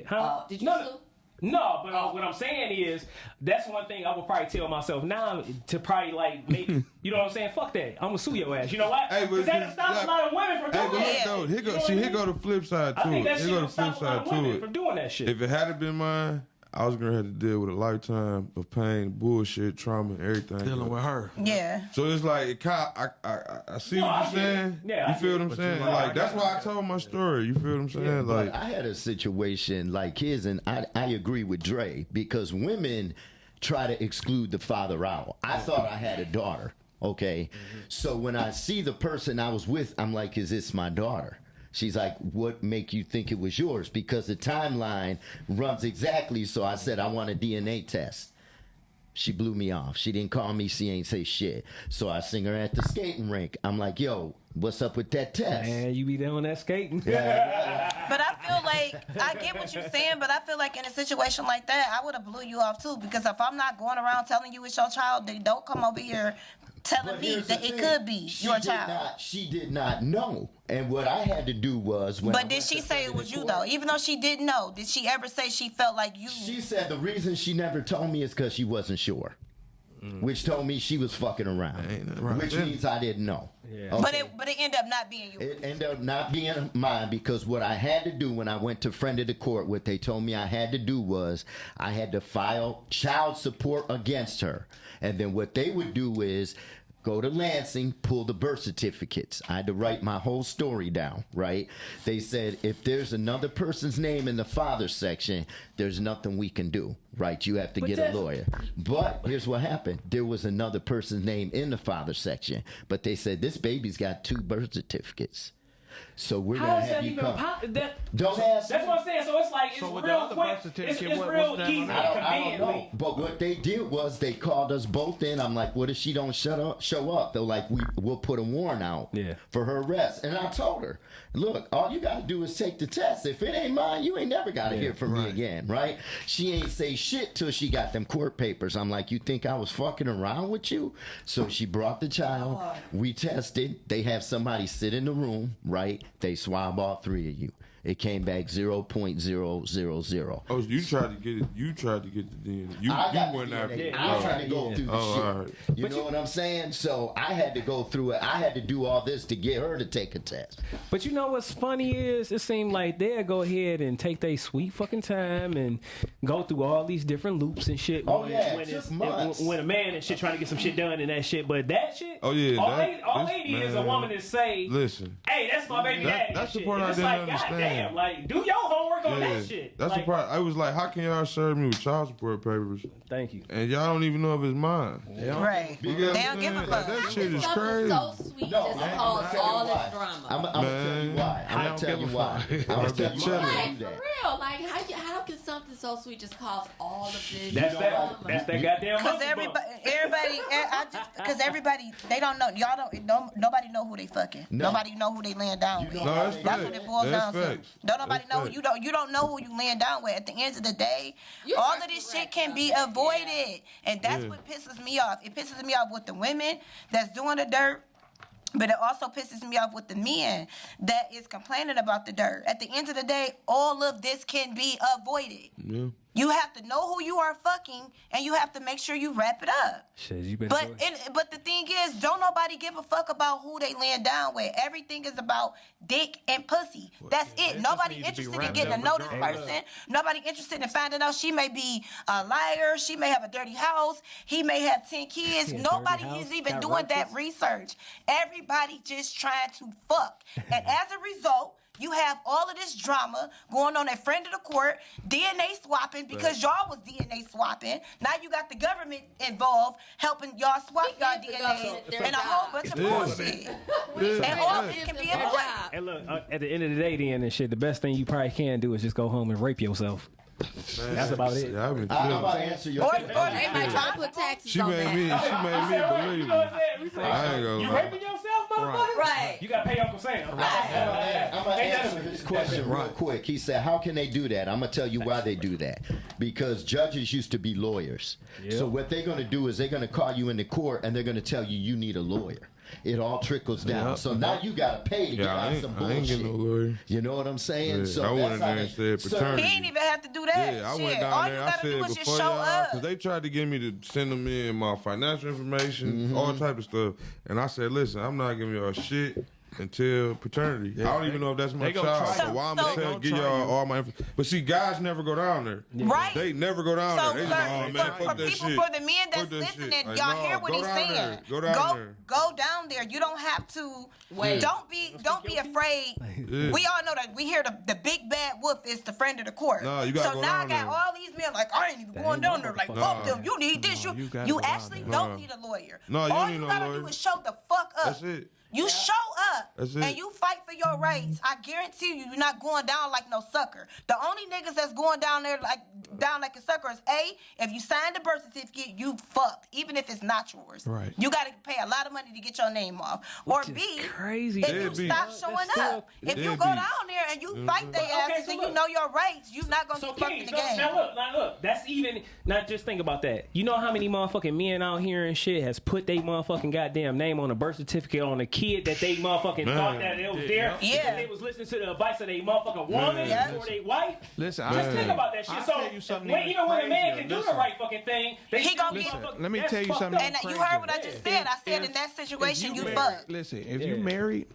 Huh? Did you sue? No, but what I'm saying is, that's one thing I would probably tell myself now to probably, like, maybe, you know what I'm saying? Fuck that. I'm going to sue your ass. You know what? Hey, because that stops a lot of women from doing that. Here go the flip side to it. Here go the flip side to it. From doing that shit. If it had been mine, I was gonna have to deal with a lifetime of pain, bullshit, trauma, and everything. Dealing with her. Yeah. So it's like I see what you're saying. Yeah, you feel what I'm saying? Like that's why I told my story. You feel what I'm saying? Yeah, like I had a situation like his, and I agree with Dre because women try to exclude the father out. I thought I had a daughter. Okay, so when I see the person I was with, I'm like, is this my daughter? She's like, what make you think it was yours? Because the timeline runs exactly. So I said, I want a DNA test. She blew me off. She didn't call me. She ain't say shit. So I seen her at the skating rink. I'm like, yo, what's up with that test? Man, you be doing that skating. Yeah. But I feel like, I get what you're saying, but I feel like in a situation like that, I would have blew you off too. Because if I'm not going around telling you it's your child, then don't come over here telling me that it could be your child. She did not know. And what I had to do was But did she say it was you though? Even though she didn't know, did she ever say she felt like you? She said the reason she never told me is because she wasn't sure. Which told me she was fucking around. Which means I didn't know. Yeah. Okay. But it ended up not being you. It ended up not being mine because what I had to do when I went to friend of the court, what they told me I had to do was I had to file child support against her. And then what they would do is go to Lansing, pull the birth certificates. I had to write my whole story down, right? They said, if there's another person's name in the father section, there's nothing we can do, right? You have to get a lawyer. But here's what happened. There was another person's name in the father section, but they said, this baby's got 2 birth certificates. So we're going to have you come. Don't ask That's me. what I'm saying. So it's like, it's So with the real other quick. birth certificate, It's real what's easy. that? I don't know. But what they did was they called us both in. I'm like, what if she don't show up? They're like, we'll put a warrant out for her arrest. And I told her, look, all you got to do is take the test. If it ain't mine, you ain't never got to hear from me again, right? She ain't say shit till she got them court papers. I'm like, you think I was fucking around with you? So she brought the child. We tested. They have somebody sit in the room, right? They swab all 3 of you. It came back 0.000. oh, you tried to get it. You tried to get the DNA. You went after. I was trying to go through the shit. All right. You know what I'm saying? So I had to go through it. I had to do all this to get her to take a test. But you know what's funny is it seemed like they'll go ahead and take their sweet fucking time and go through all these different loops and shit. Oh, yeah, it took months. When a man and shit trying to get some shit done and that shit. But that shit, Oh, yeah, all they need is a woman to say, listen, hey, that's my baby daddy. that's the shit. part And I it's didn't like, understand. goddamn, like, do your homework on that shit. That's like, the part. I was like, how can y'all serve me with child support papers? Thank you. And y'all don't even know if it's mine. Right. You They get what don't I'm give a saying? fuck. Like, that shit is Something crazy. so sweet just I'm caused tell you all why. this drama. I'm gonna tell you why. I'm gonna tell you why. I'm gonna tell you why. Like, for real, like how can something so sweet just cause all of this? That's drama? that goddamn Because monkey bump. everybody, they don't know. Y'all don't. Nobody know who they fucking. No. Nobody know who they laying down with. know No, that's That's facts. what it boils down That's to. facts. Don't nobody That's know. facts. You don't know who you laying down with. At the end of the day, You're all right, of this you're shit right, can be though. avoided, and that's what pisses me off. It pisses me off with the women that's doing the dirt. But it also pisses me off with the men that is complaining about the dirt. At the end of the day, all of this can be avoided. Yeah. You have to know who you are fucking, and you have to make sure you wrap it up. Shit, you better But but the thing is, don't nobody give a fuck about who they laying down with. Everything is about dick and pussy. That's it. Nobody interested in getting to know this person. Nobody interested in finding out she may be a liar. She may have a dirty house. He may have 10 kids. Nobody is even doing that research. Everybody just trying to fuck. And as a result, you have all of this drama going on at friend of the court, DNA swapping because y'all was DNA swapping. Now you got the government involved helping y'all swap y'all DNA and a whole bunch of bullshit. And all this can be in a job. And look, at the end of the day, then and shit, the best thing you probably can do is just go home and rape yourself. That's about it. I'm about to answer your question. Or they might try to put taxes She on made me that. believe it. I ain't gonna You lie. raping yourself, motherfucker? Right. You gotta pay Uncle Sam. I'm going to answer his question real quick. He said, how can they do that? I'm going to tell you why they do that. Because judges used to be lawyers. So what they're going to do is they're going to call you into court and they're going to tell you need a lawyer. It all trickles down. Yep. So now you got to pay to get out some bullshit. I ain't getting no lawyer. You know what I'm saying? Yeah, So I went that's in how there and they- said paternity. He ain't even have to do that. Yeah, I Shit. went down All there. you I gotta do said is just before show y'all, up. because they tried to get me to send them in my financial information, all type of stuff, and I said, listen, I'm not giving y'all shit until paternity. I don't even know if that's my they gonna child. try So you. why I'm So- gonna give y'all all my information? But see, guys never go down there. Right. They never go down So there. They just, oh man, for fuck that people, shit. for the men that's Fuck that listening, shit. Like, y'all no, hear what go he's down saying. there. Go down there. Go down there. You don't have to. Wait. Don't be afraid. Yeah. We all know that we hear the big bad wolf is the friend of the court. No, you gotta so go now I down got there. all these men like I ain't even going down there. Like fuck them. You need this. you You gotta go down actually there. don't need a lawyer. No, you all need you no gotta lawyer. do is show the fuck up. That's it. You show up That's it. and you fight for your rights. I guarantee you're not going down like no sucker. The only niggas that's going down there like a sucker is A, if you sign the birth certificate, you fucked, even if it's not yours. Right. You gotta pay a lot of money to get your name off. Or Which is B, crazy. if It'd you be- stop showing That's still- up. If you it'd go be- down there and you fight their asses so and you look. know your rights, you're not gonna So get fucked in King, the game. now look, that's even not just think about that. You know how many motherfucking men out here and shit has put their motherfucking goddamn name on a birth certificate on a kid that they motherfucking thought that it was there. Yeah. Because they was listening to the advice of their motherfucking woman Yeah. or their wife. Listen, Just think about that shit. I'll So tell you something even when a man crazier. can do the Listen. right fucking thing, they He still gonna get- motherfucking- Let me that's tell you fucked something. up. And you crazy. heard what I just said. I said If- in that situation, you married- fucked. Listen, if Yeah. you married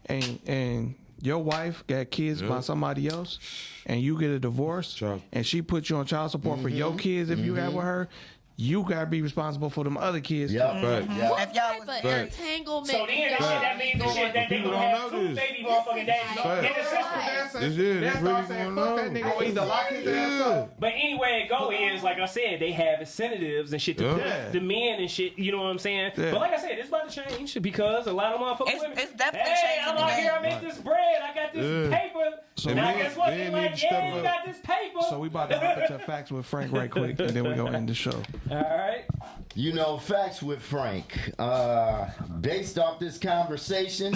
and your wife got kids by somebody else, and you get a divorce, Child. and she puts you on child support for your kids if you have with her, you gotta be responsible for them other kids. Yeah, Fact. yeah. If y'all was But married. entanglement. So then that means the shit that they People gonna don't have know two this. baby motherfucking daddies Fact. in the system. This is That's really all I'm saying. going Fuck on. that nigga. Or either lock his ass up. But anyway it go is, like I said, they have incentives and shit to Yeah. push the men and shit, you know what I'm saying? Yeah. But like I said, it's about to change because a lot of motherfucking women, It's definitely hey, changing I'm the out game. here, I make this bread, I got this Yeah. paper. So now men- guess what? men They need like, to step yeah, you up. got this paper. So we about to hop into facts with Frank right quick, and then we gonna end the show. All right. You know, facts with Frank. Based off this conversation,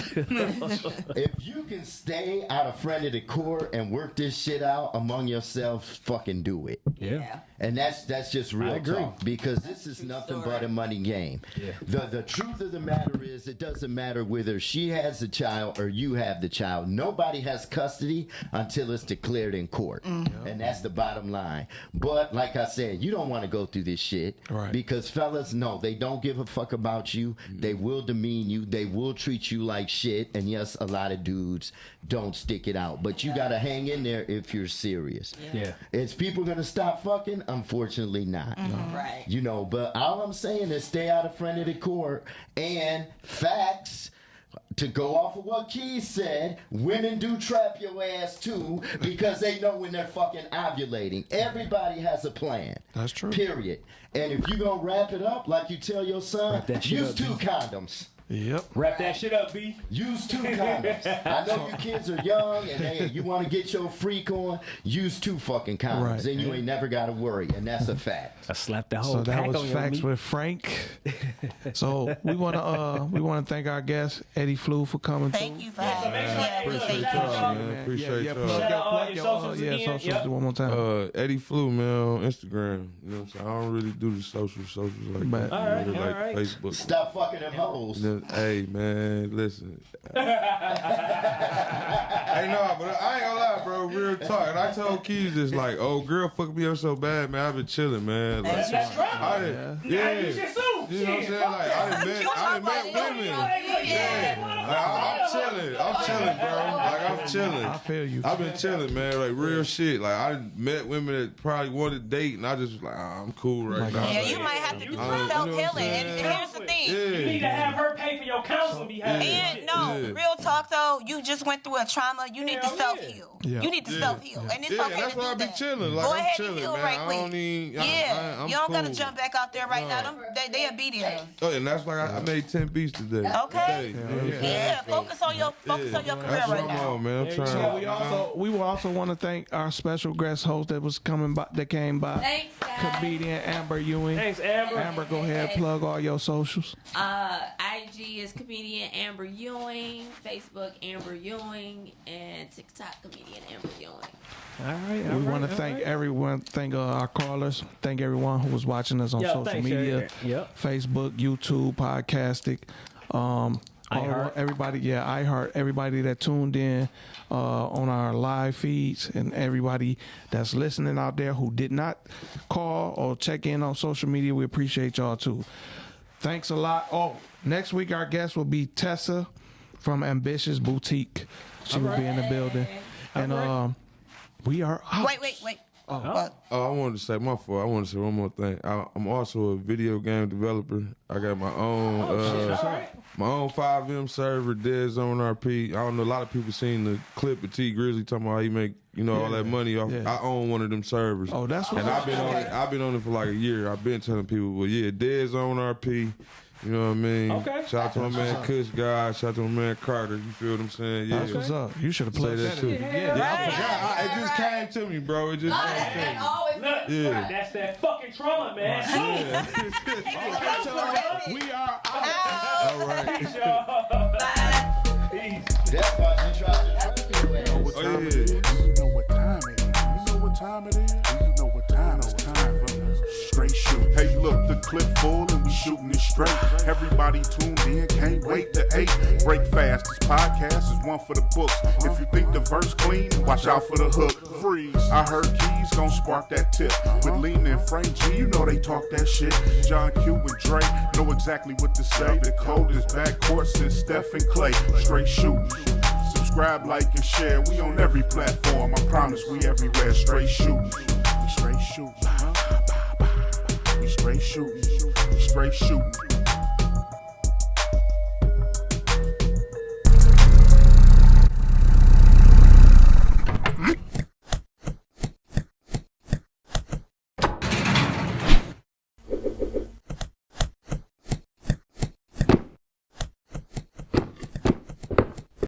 if you can stay out of front of the court and work this shit out among yourselves, fucking do it. Yeah. And that's just real I agree. talk, because this is nothing but a money game. The truth of the matter is, it doesn't matter whether she has the child or you have the child. Nobody has custody until it's declared in court, and that's the bottom line. But like I said, you don't want to go through this shit, Right. because fellas, no, they don't give a fuck about you. They will demean you. They will treat you like shit. And yes, a lot of dudes don't stick it out, but you gotta hang in there if you're serious. Yeah. Is people gonna stop fucking? Unfortunately not. Right. You know, but all I'm saying is stay out of front of the court, and facts. To go off of what Keith said, women do trap your ass too, because they know when they're fucking ovulating. Everybody has a plan. That's true. Period. And if you gonna wrap it up like you tell your son, Wrap that shit use up, 2 B. condoms. Yep. Wrap that shit up, B. Use 2 condoms. I know you kids are young and hey, you want to get your freak on, use 2 fucking condoms. Right. Then you ain't never got to worry, and that's a fact. I slapped the whole So that pack was on your facts meat. with Frank. So we wanna thank our guest Eddie Flew for coming Thank through. you for having me. Yeah, Appreciate thank y'all, you. man. Appreciate y'all. Shout out all your socials again. socials Yep. one more time. Eddie Flew, man, on Instagram. You know what I'm saying? I don't really do the socials like But- that. All right, really all like right. Facebook. Stop fucking them hoes. You know, man. Hey, man, listen. Hey, no, but I ain't gonna lie, bro. Real talk. And I told Keys this, like, oh, girl fucked me up so bad, man. I've been chilling, man. Like, That's right. Yeah. You know what I'm saying? Like, I done met women. Yeah. Like, I'm chilling, bro. Like, I'm chilling. I feel you. I've been chilling, man. Like, real shit. Like, I done met women that probably wanted to date, and I just was like, I'm cool right now. Yeah, like, you might have to do some you know what I'm self-healing. saying? And here's the thing. Yeah. You need to have her pay for your counseling behind And no, real talk though, you just went through a trauma. You need to self-heal. Yeah. You need to self-heal. And it's okay that's to why do I be that. chilling. Like, Go I'm ahead chilling, and heal man. right I quick. don't need. Yeah, you don't gotta cool. jump back out there right now. They'll be there. Oh, and that's like I made 10 beats today. Okay. Today. Yeah, focus on your career That's right what I'm now. on, man. I'm trying. So we will also want to thank our special guest host that was coming by, that came by. Thanks, guys. Comedian Amber Ewing. Thanks, Amber. Amber, go ahead, plug all your socials. IG is comedian Amber Ewing, Facebook Amber Ewing, and TikTok comedian Amber Ewing. All right. We want to thank everyone, thank our callers, thank everyone who was watching us on social media, Facebook, YouTube, podcasting, everybody, iHeart, everybody that tuned in on our live feeds, and everybody that's listening out there who did not call or check in on social media. We appreciate y'all too. Thanks a lot. Oh, next week our guest will be Tessa from Ambitious Boutique. She will be in the building, and we are out. Wait. Oh, I wanted to say my fault. I want to say one more thing. I'm also a video game developer. I got my own my own 5M server, Dead Zone RP. I don't know, a lot of people seen the clip of T Grizzly talking about how he make all that money off. Yeah. I own one of them servers. Oh, that's what. And I've been on it for like a year. I've been telling people, well, yeah, Dead Zone RP. You know what I mean? Okay. Shout out to my man Kush Guy. Shout out to my man Carter. You feel what I'm saying? Yeah. That's what's up. You should have played that too. I forgot. It just came to me, bro. It just came to me. Look, that's that fucking trauma, man. We are out. All right. Peace, y'all. That's why she tried to. You know what time it is. You know what time it is. You know what time it's time for Straight Shoot. Hey, look, the clip full and we shooting it straight. Everybody tuned in, can't wait to 8. Break fast. This podcast is one for the books. If you think the verse clean, watch out for the hook. Freeze. I heard Keys gon' spark that tip. With Lean and Frank G, you know they talk that shit. John Q and Dre know exactly what to say. The code is backcourt since Steph and Clay. Straight shooting. Subscribe, like, and share. We on every platform. I promise we everywhere. Straight shooting. We straight shooting. We straight shooting. Straight shooting.